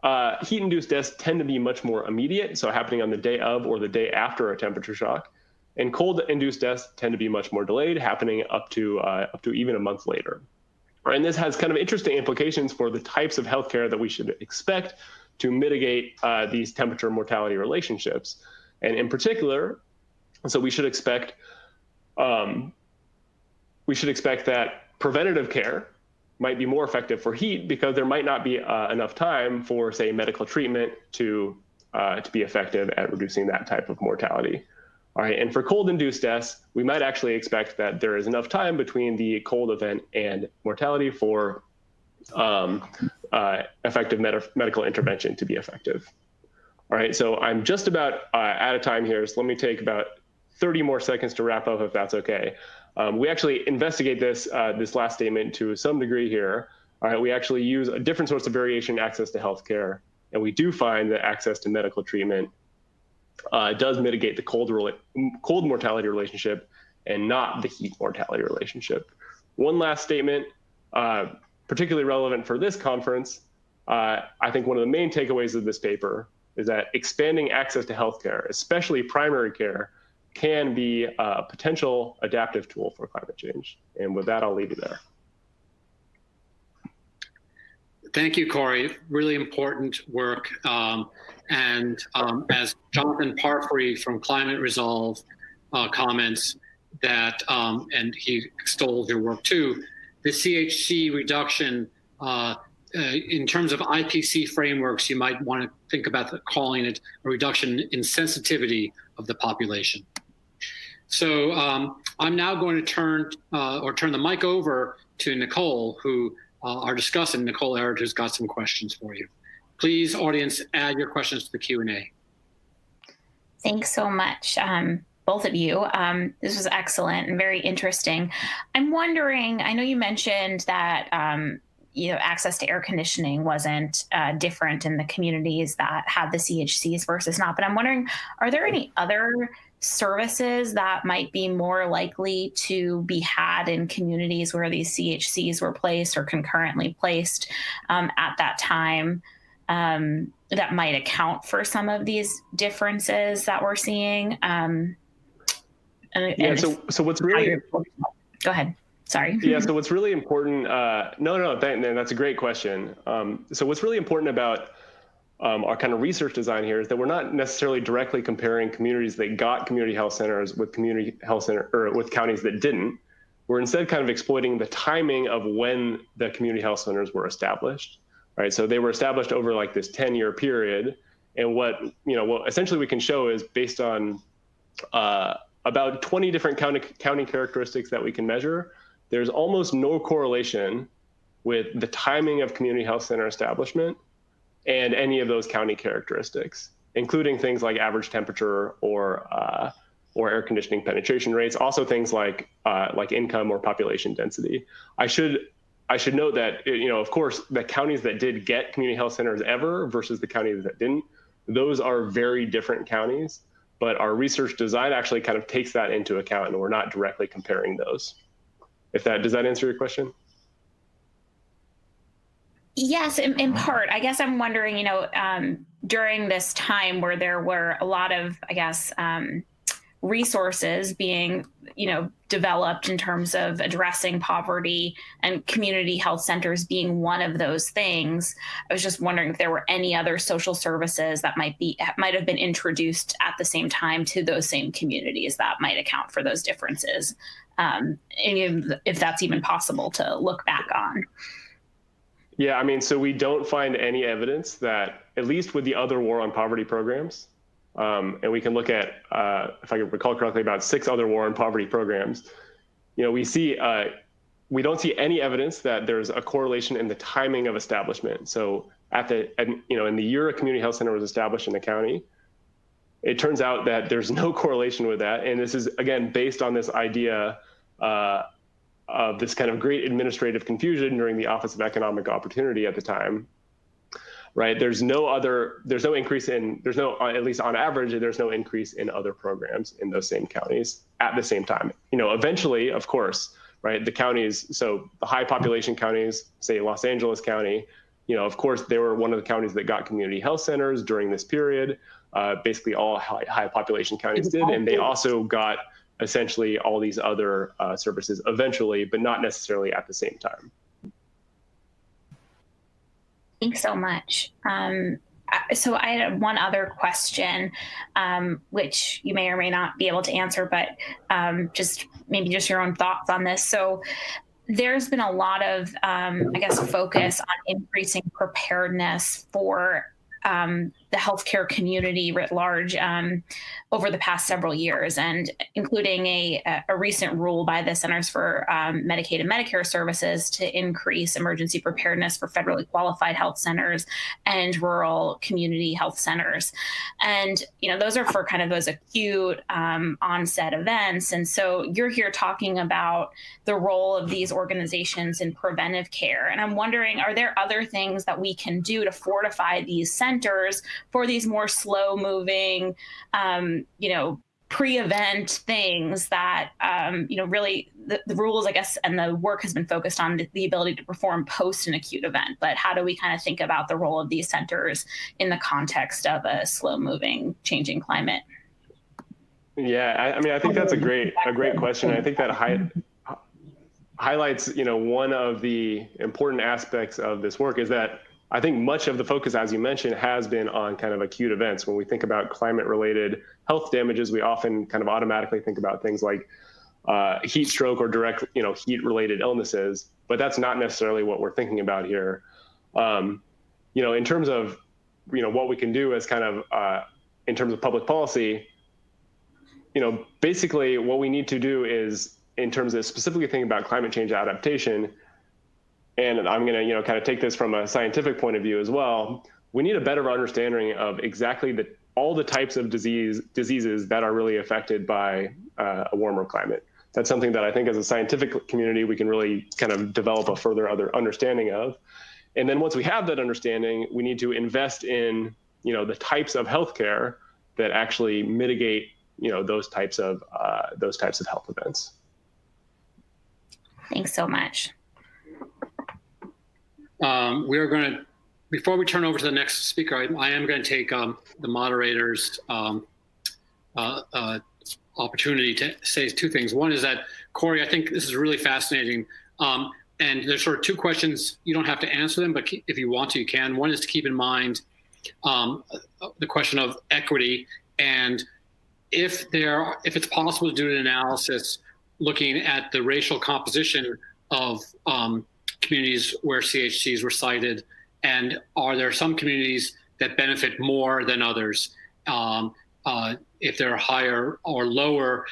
heat-induced deaths tend to be much more immediate, so happening on the day of or the day after a temperature shock, and cold-induced deaths tend to be much more delayed, happening up to even a month later. And this has kind of interesting implications for the types of healthcare that we should expect to mitigate these temperature mortality relationships. And in particular, so we should expect that preventative care might be more effective for heat because there might not be enough time for, say, medical treatment to be effective at reducing that type of mortality. All right, and for cold-induced deaths, we might actually expect that there is enough time between the cold event and mortality for effective medical intervention to be effective. All right, so I'm just about out of time here, so let me take about 30 more seconds to wrap up if that's okay. We actually investigate this last statement to some degree here. All right, we actually use a different sorts of variation in access to healthcare, and we do find that access to medical treatment does mitigate the cold mortality relationship and not the heat mortality relationship. One last statement, particularly relevant for this conference, I think one of the main takeaways of this paper is that expanding access to healthcare, especially primary care, can be a potential adaptive tool for climate change. And with that, I'll leave you there. Thank you, Corey. Really important work. As Jonathan Parfrey from Climate Resolve comments that, and he extolled your work too, the CHC reduction, in terms of IPC frameworks, you might want to think about calling it a reduction in sensitivity of the population. So I'm now going to turn the mic over to Nicole, who our discussant, Nicole Erard, who's got some questions for you. Please, audience, add your questions to the Q&A. Thanks so much, both of you. This was excellent and very interesting. I'm wondering, I know you mentioned that access to air conditioning wasn't different in the communities that had the CHCs versus not, but I'm wondering, are there any other services that might be more likely to be had in communities where these CHCs were placed or concurrently placed at that time that might account for some of these differences that we're seeing? So what's really... Go ahead. Sorry. Yeah, so what's really important... that's a great question. So what's really important about our kind of research design here is that we're not necessarily directly comparing communities that got community health centers with community health center or with counties that didn't. We're instead kind of exploiting the timing of when the community health centers were established, right? So they were established over like this 10-year period, and what essentially we can show is based on about 20 different county characteristics that we can measure. There's almost no correlation with the timing of community health center establishment and any of those county characteristics, including things like average temperature or air conditioning penetration rates, also things like income or population density. I should note that, of course, the counties that did get community health centers ever versus the counties that didn't, those are very different counties, but our research design actually kind of takes that into account, and we're not directly comparing those. Does that answer your question? Yes, in part. I guess I'm wondering, during this time where there were a lot of, resources being, developed in terms of addressing poverty and community health centers being one of those things, I was just wondering if there were any other social services that might have been introduced at the same time to those same communities that might account for those differences, and if that's even possible to look back on. Yeah, so we don't find any evidence that, at least with the other war on poverty programs, and we can look at, if I can recall correctly, about 6 other war on poverty programs, we don't see any evidence that there's a correlation in the timing of establishment. So in the year a community health center was established in the county, it turns out that there's no correlation with that. And this is, again, based on this idea of this kind of great administrative confusion during the Office of Economic Opportunity at the time, right? At least on average, there's no increase in other programs in those same counties at the same time. Eventually, of course, right, the counties, so the high population counties, say Los Angeles County, of course, they were one of the counties that got community health centers during this period. Basically all high population counties did, and they also got essentially all these other services eventually, but not necessarily at the same time. Thanks so much. So I had one other question, which you may or may not be able to answer, but just your own thoughts on this. So there's been a lot of, focus on increasing preparedness for the healthcare community writ large over the past several years, and including a recent rule by the Centers for Medicaid and Medicare Services to increase emergency preparedness for federally qualified health centers and rural community health centers. And, those are for kind of those acute onset events. And so you're here talking about the role of these organizations in preventive care. And I'm wondering, are there other things that we can do to fortify these centers for these more slow moving, pre-event things that, really the rules, I guess, and the work has been focused on the ability to perform post an acute event. But how do we kind of think about the role of these centers in the context of a slow moving, changing climate? Yeah, I mean, I think that's a great question. I think that highlights, one of the important aspects of this work is that I think much of the focus, as you mentioned, has been on kind of acute events. When we think about climate-related health damages, we often kind of automatically think about things like heat stroke or direct, heat-related illnesses, but that's not necessarily what we're thinking about here. In terms of, what we can do as kind of, in terms of public policy, basically what we need to do is, in terms of specifically thinking about climate change adaptation, and I'm going to, kind of take this from a scientific point of view as well, we need a better understanding of exactly all the types of diseases that are really affected by a warmer climate. That's something that I think as a scientific community, we can really kind of develop a further understanding of. And then once we have that understanding, we need to invest in, the types of healthcare that actually mitigate, those types of health events. Thanks so much. We are going to, before we turn over to the next speaker, I am going to take the moderator's opportunity to say two things. One is that, Corey, I think this is really fascinating. And there's sort of two questions. You don't have to answer them, but if you want to, you can. One is to keep in mind the question of equity, and if it's possible to do an analysis looking at the racial composition of communities where CHCs were cited, and are there some communities that benefit more than others? If there are higher or lower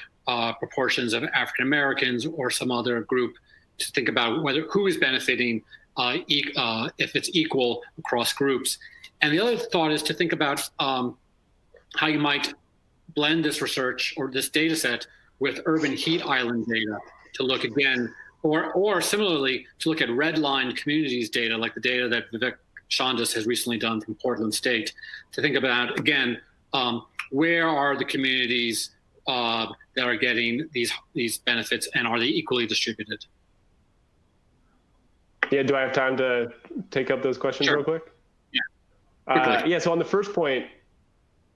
proportions of African Americans or some other group, to think about who is benefiting, if it's equal across groups. And the other thought is to think about how you might blend this research or this data set with urban heat island data to look again, or similarly to look at redline communities data, like the data that Vivek Chandas has recently done from Portland State, to think about, again, where are the communities that are getting these benefits, and are they equally distributed? Yeah, do I have time to take up those questions real quick? Yeah. So on the first point,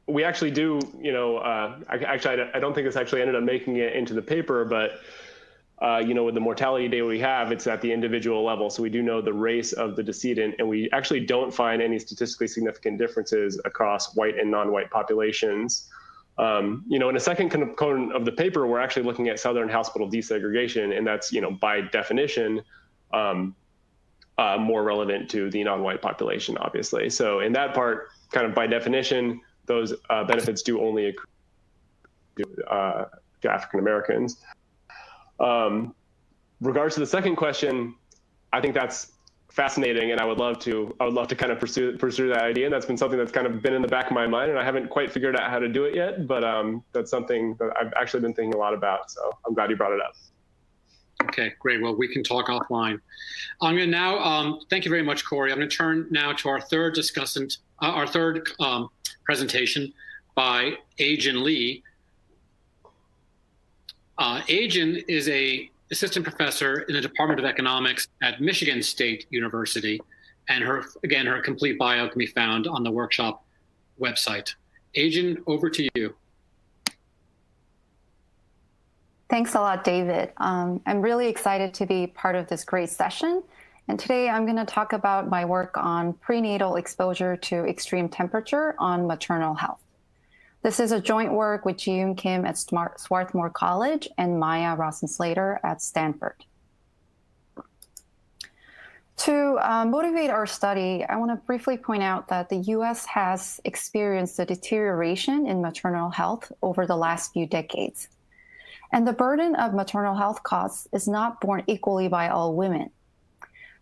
we actually do, I don't think this actually ended up making it into the paper, but, with the mortality data we have, it's at the individual level. So we do know the race of the decedent, and we actually don't find any statistically significant differences across white and non-white populations. In a second component of the paper, we're actually looking at Southern hospital desegregation, and that's, by definition, more relevant to the non-white population, obviously. So in that part, kind of by definition, those benefits do only accrue to African Americans. Regards to the second question, I think that's fascinating, and I would love to kind of pursue that idea. And that's been something that's kind of been in the back of my mind, and I haven't quite figured out how to do it yet. But that's something that I've actually been thinking a lot about. So I'm glad you brought it up. Okay, great. Well, we can talk offline. I'm going to now, thank you very much, Corey. I'm going to turn now to our third discussant, our third presentation by Ajin Lee. Ajin is an assistant professor in the Department of Economics at Michigan State University, and her complete bio can be found on the workshop website. Ajin, over to you. Thanks a lot, David. I'm really excited to be part of this great session. And today I'm going to talk about my work on prenatal exposure to extreme temperature on maternal health. This is a joint work with Ji-Yoon Kim at Swarthmore College and Maya Rosen-Slater at Stanford. To motivate our study, I want to briefly point out that the US has experienced a deterioration in maternal health over the last few decades. And the burden of maternal health costs is not borne equally by all women.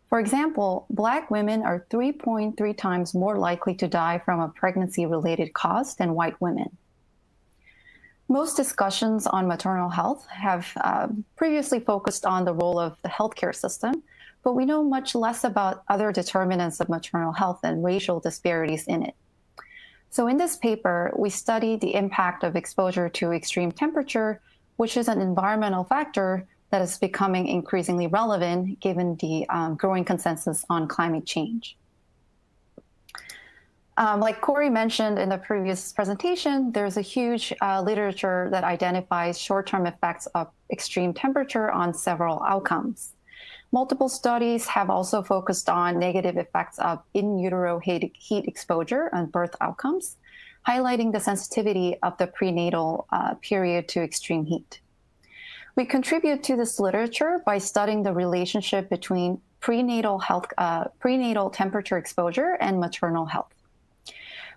For example, Black women are 3.3 times more likely to die from a pregnancy-related cause than white women. Most discussions on maternal health have previously focused on the role of the healthcare system, but we know much less about other determinants of maternal health and racial disparities in it. So in this paper, we studied the impact of exposure to extreme temperature, which is an environmental factor that is becoming increasingly relevant given the growing consensus on climate change. Like Corey mentioned in the previous presentation, there's a huge literature that identifies short-term effects of extreme temperature on several outcomes. Multiple studies have also focused on negative effects of in utero heat exposure on birth outcomes, highlighting the sensitivity of the prenatal period to extreme heat. We contribute to this literature by studying the relationship between prenatal temperature exposure and maternal health.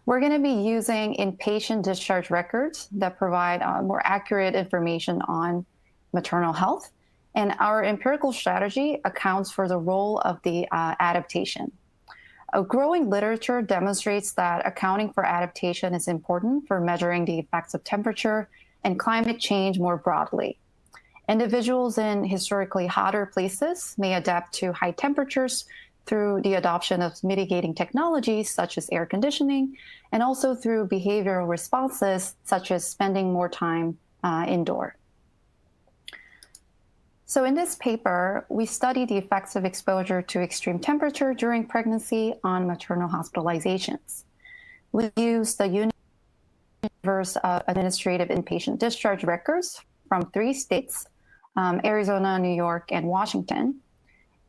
We're going to be using inpatient discharge records that provide more accurate information on maternal health, and our empirical strategy accounts for the role of the adaptation. A growing literature demonstrates that accounting for adaptation is important for measuring the effects of temperature and climate change more broadly. Individuals in historically hotter places may adapt to high temperatures through the adoption of mitigating technologies such as air conditioning, and also through behavioral responses such as spending more time indoor. So in this paper, we study the effects of exposure to extreme temperature during pregnancy on maternal hospitalizations. We use the universe of administrative inpatient discharge records from 3 states, Arizona, New York, and Washington.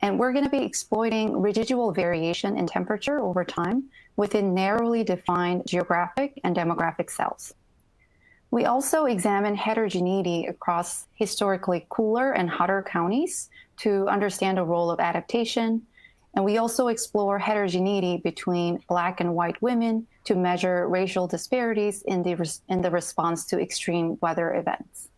And we're going to be exploiting residual variation in temperature over time within narrowly defined geographic and demographic cells. We also examine heterogeneity across historically cooler and hotter counties to understand the role of adaptation. And we also explore heterogeneity between Black and white women to measure racial disparities in the response to extreme weather events.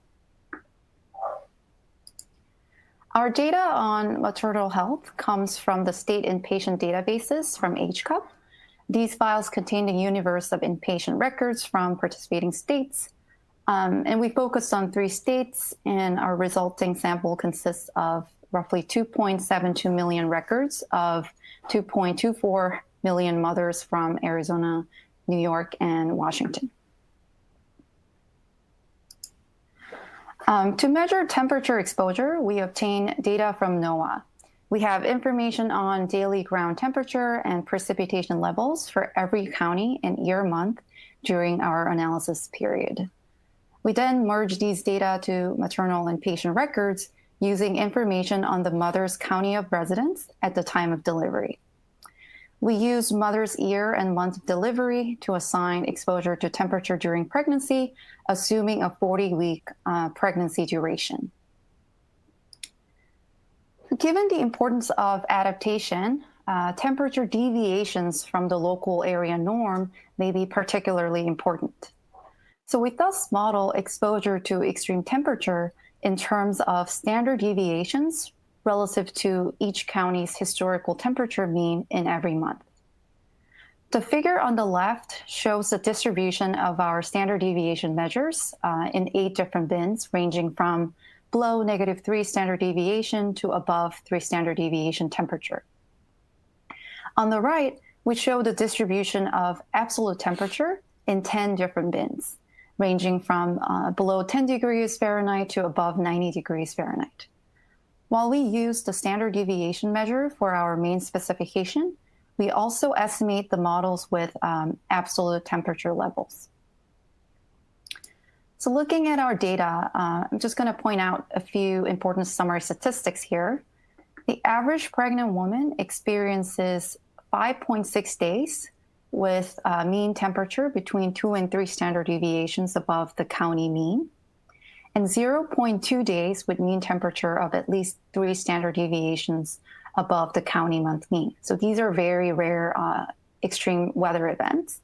Our data on maternal health comes from the state inpatient databases from HCUP. These files contain the universe of inpatient records from participating states. And we focused on 3 states, and our resulting sample consists of roughly 2.72 million records of 2.24 million mothers from Arizona, New York, and Washington. To measure temperature exposure, we obtain data from NOAA. We have information on daily ground temperature and precipitation levels for every county and year month during our analysis period. We then merge these data to maternal and patient records using information on the mother's county of residence at the time of delivery. We use mother's year and month of delivery to assign exposure to temperature during pregnancy, assuming a 40-week pregnancy duration. Given the importance of adaptation, temperature deviations from the local area norm may be particularly important. So we thus model exposure to extreme temperature in terms of standard deviations relative to each county's historical temperature mean in every month. The figure on the left shows the distribution of our standard deviation measures in 8 different bins, ranging from below -3 standard deviation to above 3 standard deviation temperature. On the right, we show the distribution of absolute temperature in 10 different bins, ranging from below 10 degrees Fahrenheit to above 90 degrees Fahrenheit. While we use the standard deviation measure for our main specification, we also estimate the models with absolute temperature levels. So looking at our data, I'm just going to point out a few important summary statistics here. The average pregnant woman experiences 5.6 days with mean temperature between 2 and 3 standard deviations above the county mean, and 0.2 days with mean temperature of at least 3 standard deviations above the county month mean. So these are very rare extreme weather events.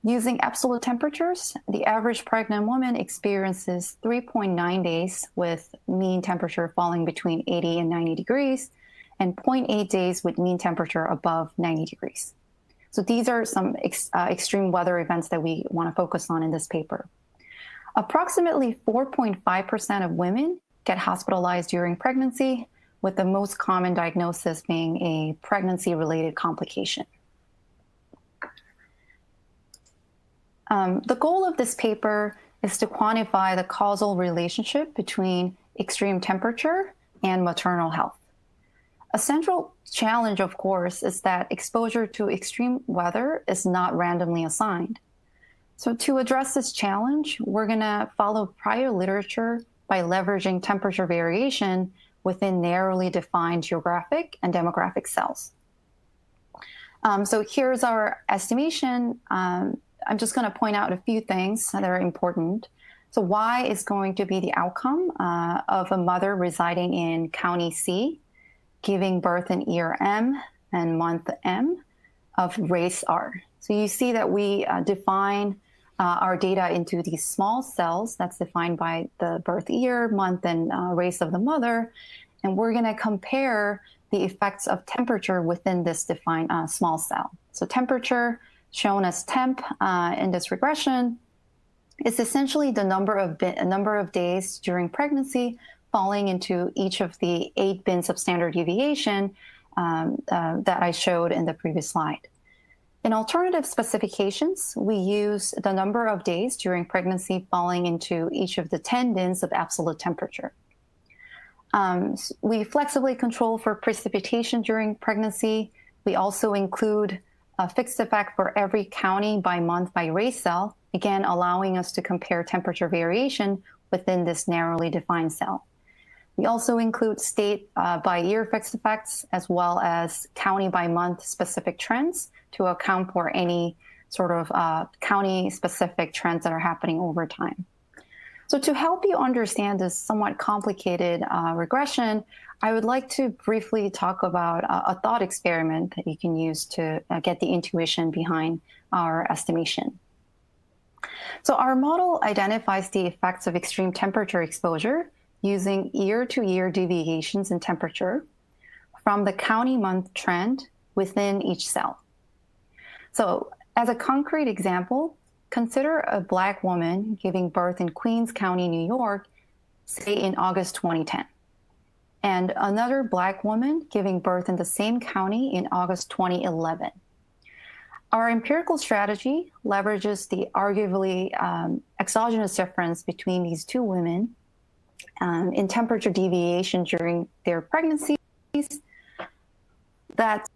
Using absolute temperatures, the average pregnant woman experiences 3.9 days with mean temperature falling between 80 and 90 degrees, and 0.8 days with mean temperature above 90 degrees. So these are some extreme weather events that we want to focus on in this paper. Approximately 4.5% of women get hospitalized during pregnancy, with the most common diagnosis being a pregnancy-related complication. The goal of this paper is to quantify the causal relationship between extreme temperature and maternal health. A central challenge, of course, is that exposure to extreme weather is not randomly assigned. So to address this challenge, we're going to follow prior literature by leveraging temperature variation within narrowly defined geographic and demographic cells. So here's our estimation. I'm just going to point out a few things that are important. So Y is going to be the outcome of a mother residing in County C, giving birth in year M and month M of race R. So you see that we define our data into these small cells that's defined by the birth year, month, and race of the mother. And we're going to compare the effects of temperature within this defined small cell. So temperature, shown as temp in this regression, is essentially the number of days during pregnancy falling into each of the 8 bins of standard deviation that I showed in the previous slide. In alternative specifications, we use the number of days during pregnancy falling into each of the 10 bins of absolute temperature. We flexibly control for precipitation during pregnancy. We also include a fixed effect for every county by month by race cell, again, allowing us to compare temperature variation within this narrowly defined cell. We also include state by year fixed effects, as well as county by month specific trends to account for any sort of county specific trends that are happening over time. So to help you understand this somewhat complicated regression, I would like to briefly talk about a thought experiment that you can use to get the intuition behind our estimation. So our model identifies the effects of extreme temperature exposure using year-to-year deviations in temperature from the county month trend within each cell. So as a concrete example, consider a Black woman giving birth in Queens County, New York, say in August 2010, and another Black woman giving birth in the same county in August 2011. Our empirical strategy leverages the arguably exogenous difference between these two women in temperature deviation during their pregnancies that's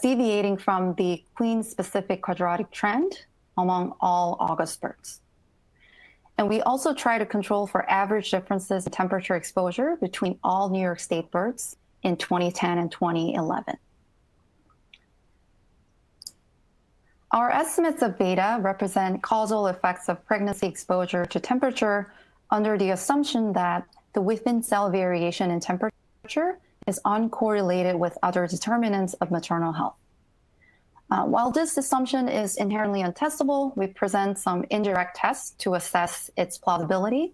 deviating from the Queen-specific quadratic trend among all August births. And we also try to control for average differences in temperature exposure between all New York State births in 2010 and 2011. Our estimates of beta represent causal effects of pregnancy exposure to temperature under the assumption that the within-cell variation in temperature is uncorrelated with other determinants of maternal health. While this assumption is inherently untestable, we present some indirect tests to assess its plausibility.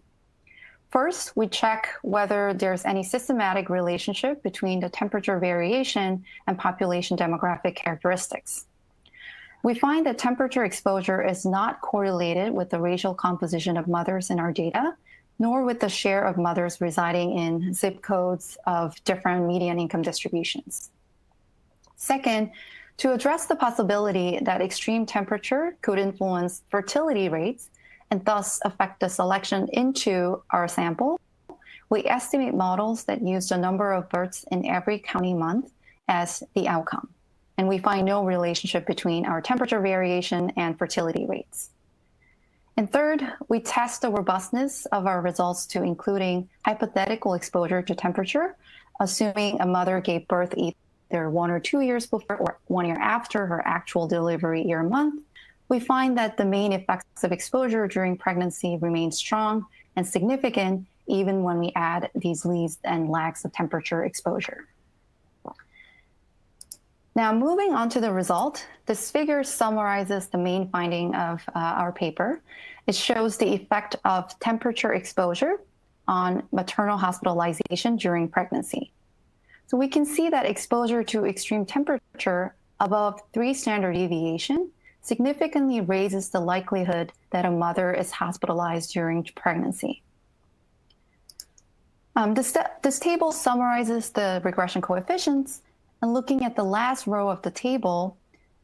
First, we check whether there's any systematic relationship between the temperature variation and population demographic characteristics. We find that temperature exposure is not correlated with the racial composition of mothers in our data, nor with the share of mothers residing in zip codes of different median income distributions. Second, to address the possibility that extreme temperature could influence fertility rates and thus affect the selection into our sample, we estimate models that use the number of births in every county month as the outcome. And we find no relationship between our temperature variation and fertility rates. And third, we test the robustness of our results to including hypothetical exposure to temperature, assuming a mother gave birth either 1 or 2 years before or 1 year after her actual delivery year month. We find that the main effects of exposure during pregnancy remain strong and significant even when we add these leads and lags of temperature exposure. Now, moving on to the result, this figure summarizes the main finding of our paper. It shows the effect of temperature exposure on maternal hospitalization during pregnancy. So we can see that exposure to extreme temperature above 3 standard deviation significantly raises the likelihood that a mother is hospitalized during pregnancy. This table summarizes the regression coefficients. And looking at the last row of the table,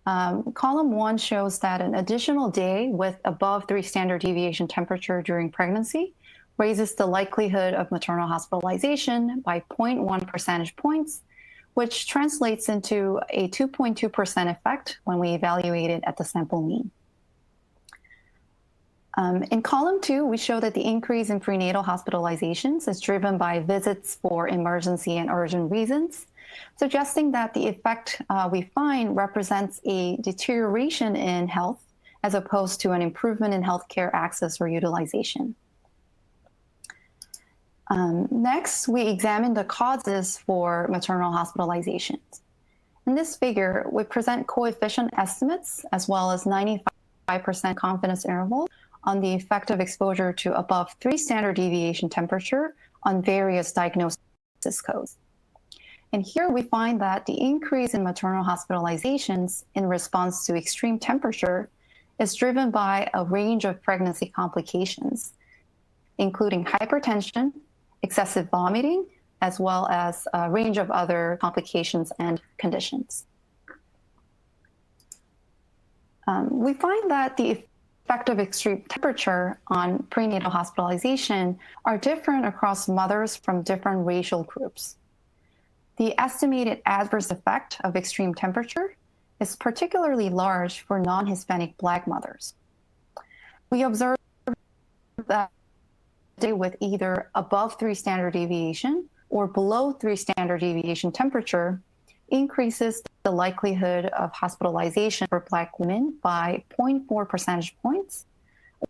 column 1 shows that an additional day with above 3 standard deviation temperature during pregnancy raises the likelihood of maternal hospitalization by 0.1 percentage points, which translates into a 2.2% effect when we evaluate it at the sample mean. In column 2, we show that the increase in prenatal hospitalizations is driven by visits for emergency and urgent reasons, suggesting that the effect we find represents a deterioration in health as opposed to an improvement in healthcare access or utilization. Next, we examine the causes for maternal hospitalizations. In this figure, we present coefficient estimates as well as 95% confidence interval on the effect of exposure to above 3 standard deviation temperature on various diagnosis codes. And here we find that the increase in maternal hospitalizations in response to extreme temperature is driven by a range of pregnancy complications, including hypertension, excessive vomiting, as well as a range of other complications and conditions. We find that the effect of extreme temperature on prenatal hospitalization are different across mothers from different racial groups. The estimated adverse effect of extreme temperature is particularly large for non-Hispanic Black mothers. We observe that with either above 3 standard deviation or below 3 standard deviation temperature increases the likelihood of hospitalization for Black women by 0.4 percentage points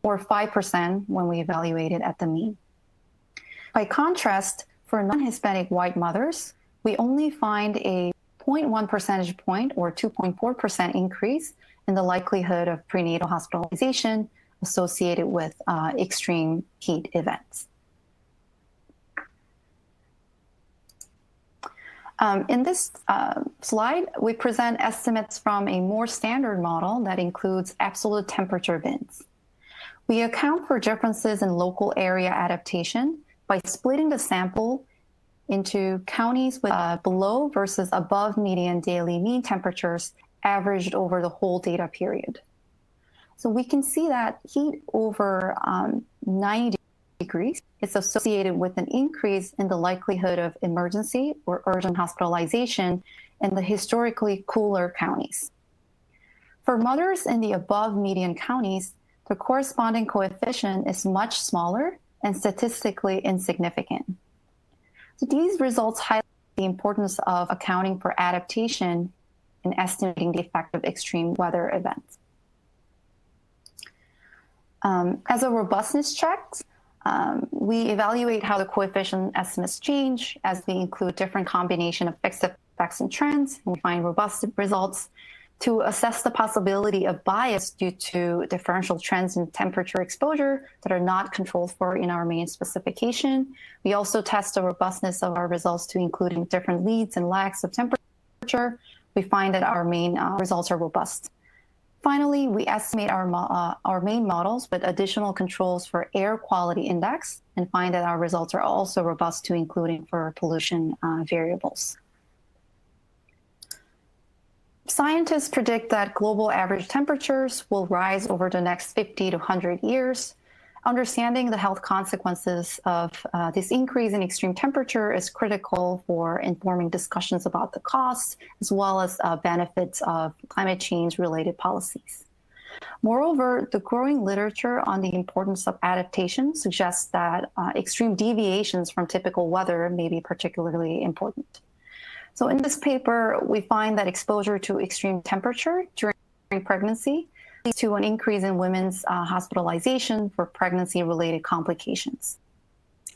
or 5% when we evaluate it at the mean. By contrast, for non-Hispanic white mothers, we only find a 0.1 percentage point or 2.4% increase in the likelihood of prenatal hospitalization associated with extreme heat events. In this slide, we present estimates from a more standard model that includes absolute temperature bins. We account for differences in local area adaptation by splitting the sample into counties with below versus above median daily mean temperatures averaged over the whole data period. So we can see that heat over 90 degrees is associated with an increase in the likelihood of emergency or urgent hospitalization in the historically cooler counties. For mothers in the above median counties, the corresponding coefficient is much smaller and statistically insignificant. So these results highlight the importance of accounting for adaptation in estimating the effect of extreme weather events. As a robustness check, we evaluate how the coefficient estimates change as we include different combination of fixed effects and trends, and we find robust results to assess the possibility of bias due to differential trends in temperature exposure that are not controlled for in our main specification. We also test the robustness of our results to including different leads and lags of temperature. We find that our main results are robust. Finally, we estimate our main models with additional controls for air quality index and find that our results are also robust to including for pollution variables. Scientists predict that global average temperatures will rise over the next 50 to 100 years. Understanding the health consequences of this increase in extreme temperature is critical for informing discussions about the costs as well as benefits of climate change related policies. Moreover, the growing literature on the importance of adaptation suggests that extreme deviations from typical weather may be particularly important. So in this paper, we find that exposure to extreme temperature during pregnancy leads to an increase in women's hospitalization for pregnancy-related complications.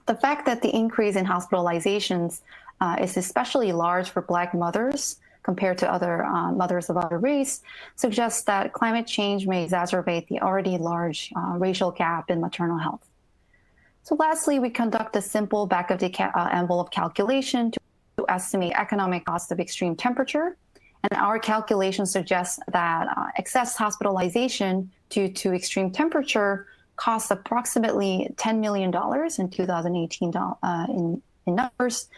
The fact that the increase in hospitalizations is especially large for Black mothers compared to other mothers of other race suggests that climate change may exacerbate the already large racial gap in maternal health. So lastly, we conduct a simple back of the envelope calculation to estimate economic cost of extreme temperature. And our calculation suggests that excess hospitalization due to extreme temperature costs approximately $10 million in 2018 in numbers.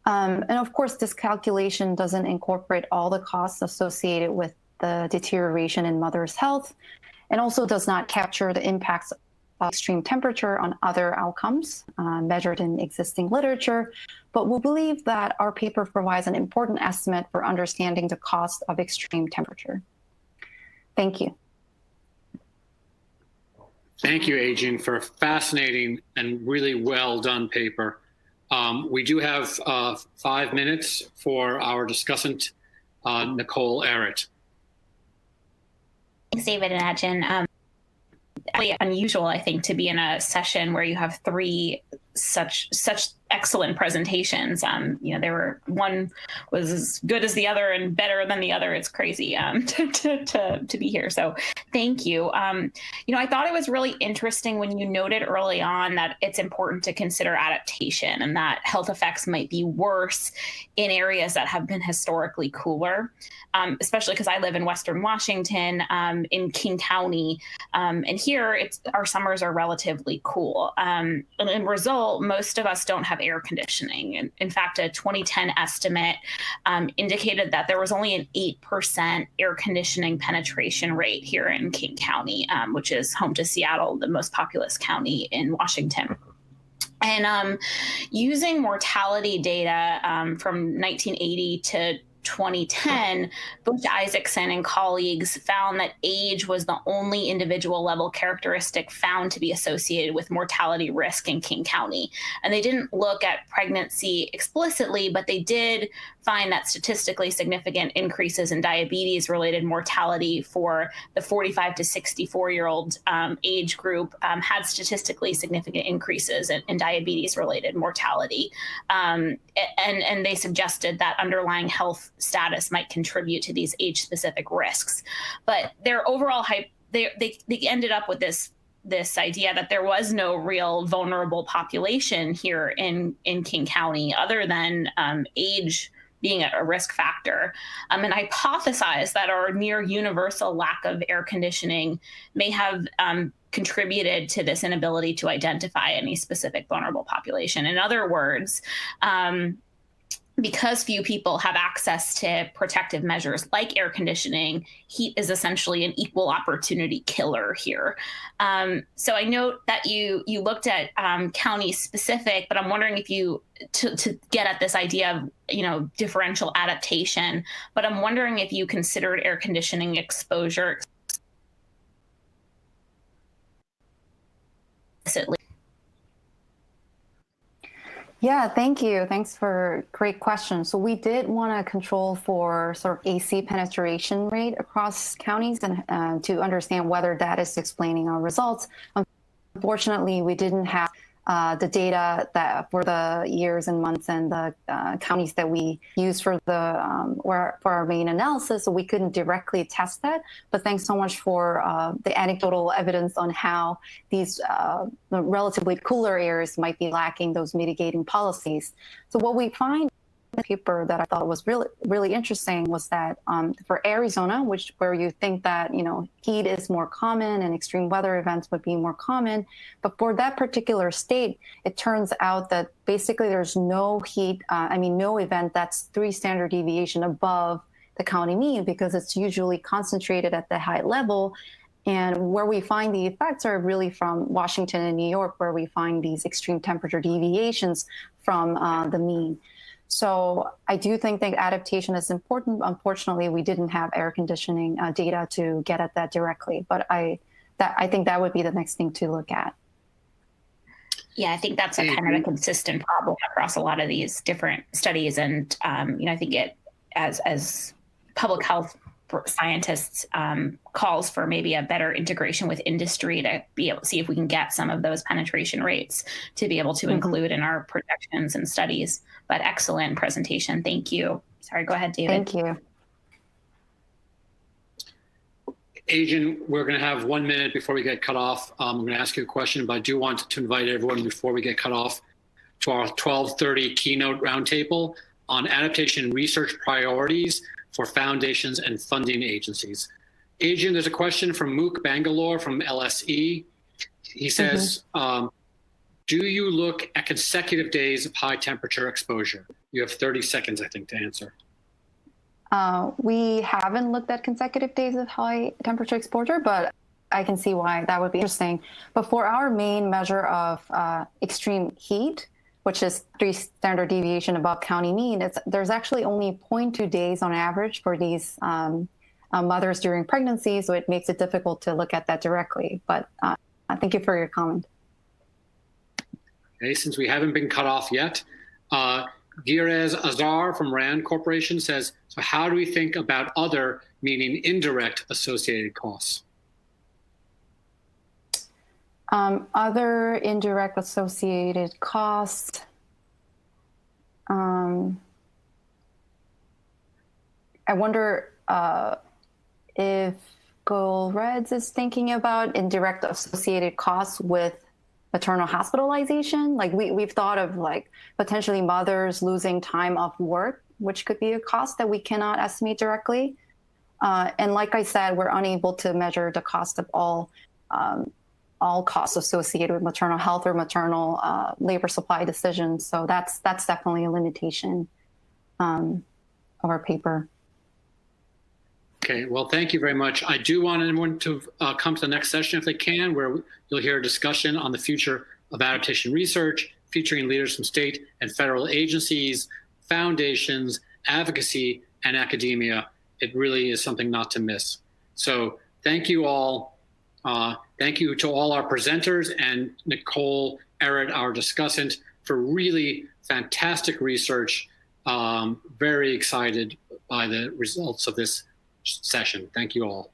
And of course, this calculation doesn't incorporate all the costs associated with the deterioration in mother's health and also does not capture the impacts extreme temperature on other outcomes measured in existing literature, but we believe that our paper provides an important estimate for understanding the cost of extreme temperature. Thank you. Thank you, Ajin, for a fascinating and really well done paper. We do have 5 minutes for our discussant, Nicole Arrett. Thanks, David and Ajin. Really unusual, I think, to be in a session where you have three such excellent presentations. One was as good as the other and better than the other. It's crazy to be here. So thank you. I thought it was really interesting when you noted early on that it's important to consider adaptation and that health effects might be worse in areas that have been historically cooler, especially because I live in Western Washington, in King County. And here our summers are relatively cool. And in result, most of us don't have air conditioning. And in fact, a 2010 estimate indicated that there was only an 8% air conditioning penetration rate here in King County, which is home to Seattle, the most populous county in Washington. And using mortality data from 1980 to 2010, Bush Isaacson and colleagues found that age was the only individual level characteristic found to be associated with mortality risk in King County. And they didn't look at pregnancy explicitly, but they did find that statistically significant increases in diabetes-related mortality for the 45 to 64-year-old age group had statistically significant increases in diabetes-related mortality. And they suggested that underlying health status might contribute to these age-specific risks. But their overall they ended up with this idea that there was no real vulnerable population here in King County other than age being a risk factor, and hypothesized that our near universal lack of air conditioning may have contributed to this inability to identify any specific vulnerable population. In other words, because few people have access to protective measures like air conditioning, heat is essentially an equal opportunity killer here. So I note that you looked at county specific, but I'm wondering if you, to get at this idea of, differential adaptation, but I'm wondering if you considered air conditioning exposure explicitly. Yeah, thank you. Thanks for great question. So we did want to control for sort of AC penetration rate across counties and to understand whether that is explaining our results. Unfortunately, we didn't have the data that for the years and months and the counties that we used for for our main analysis, so we couldn't directly test that. But thanks so much for the anecdotal evidence on how these the relatively cooler areas might be lacking those mitigating policies. So what we find in the paper that I thought was really interesting was that for Arizona, where you think that heat is more common and extreme weather events would be more common, but for that particular state, it turns out that basically there's no no event that's 3 standard deviation above the county mean, because it's usually concentrated at the high level. And where we find the effects are really from Washington and New York, where we find these extreme temperature deviations from the mean. So I do think that adaptation is important. Unfortunately, we didn't have air conditioning data to get at that directly, but I think that would be the next thing to look at. Yeah, I think that's a kind of a consistent problem across a lot of these different studies. And, I think it, as public health scientists, calls for maybe a better integration with industry to be able to see if we can get some of those penetration rates to be able to include in our projections and studies. But excellent presentation. Thank you. Sorry, go ahead, David. Thank you. Ajin, we're going to have 1 minute before we get cut off. I'm going to ask you a question, but I do want to invite everyone before we get cut off to our 12:30 keynote roundtable on adaptation research priorities for foundations and funding agencies. Ajin, there's a question from Mook Bangalore from LSE. He says, do you look at consecutive days of high temperature exposure? You have 30 seconds, I think, to answer. We haven't looked at consecutive days of high temperature exposure, but I can see why that would be interesting. But for our main measure of extreme heat, which is 3 standard deviation above county mean, there's actually only 0.2 days on average for these mothers during pregnancy, so it makes it difficult to look at that directly. But thank you for your comment. Okay, since we haven't been cut off yet, Girez Azar from RAND Corporation says, so how do we think about other, meaning indirect, associated costs? Other indirect associated costs. I wonder if Golreds is thinking about indirect associated costs with maternal hospitalization. Like we've thought of like potentially mothers losing time off work, which could be a cost that we cannot estimate directly. And like I said, we're unable to measure the cost of all costs associated with maternal health or maternal labor supply decisions. So that's definitely a limitation of our paper. Okay, well, thank you very much. I do want everyone to come to the next session if they can, where you'll hear a discussion on the future of adaptation research, featuring leaders from state and federal agencies, foundations, advocacy, and academia. It really is something not to miss. So thank you all. Thank you to all our presenters and Nicole Errett, our discussant, for really fantastic research. Very excited by the results of this session. Thank you all.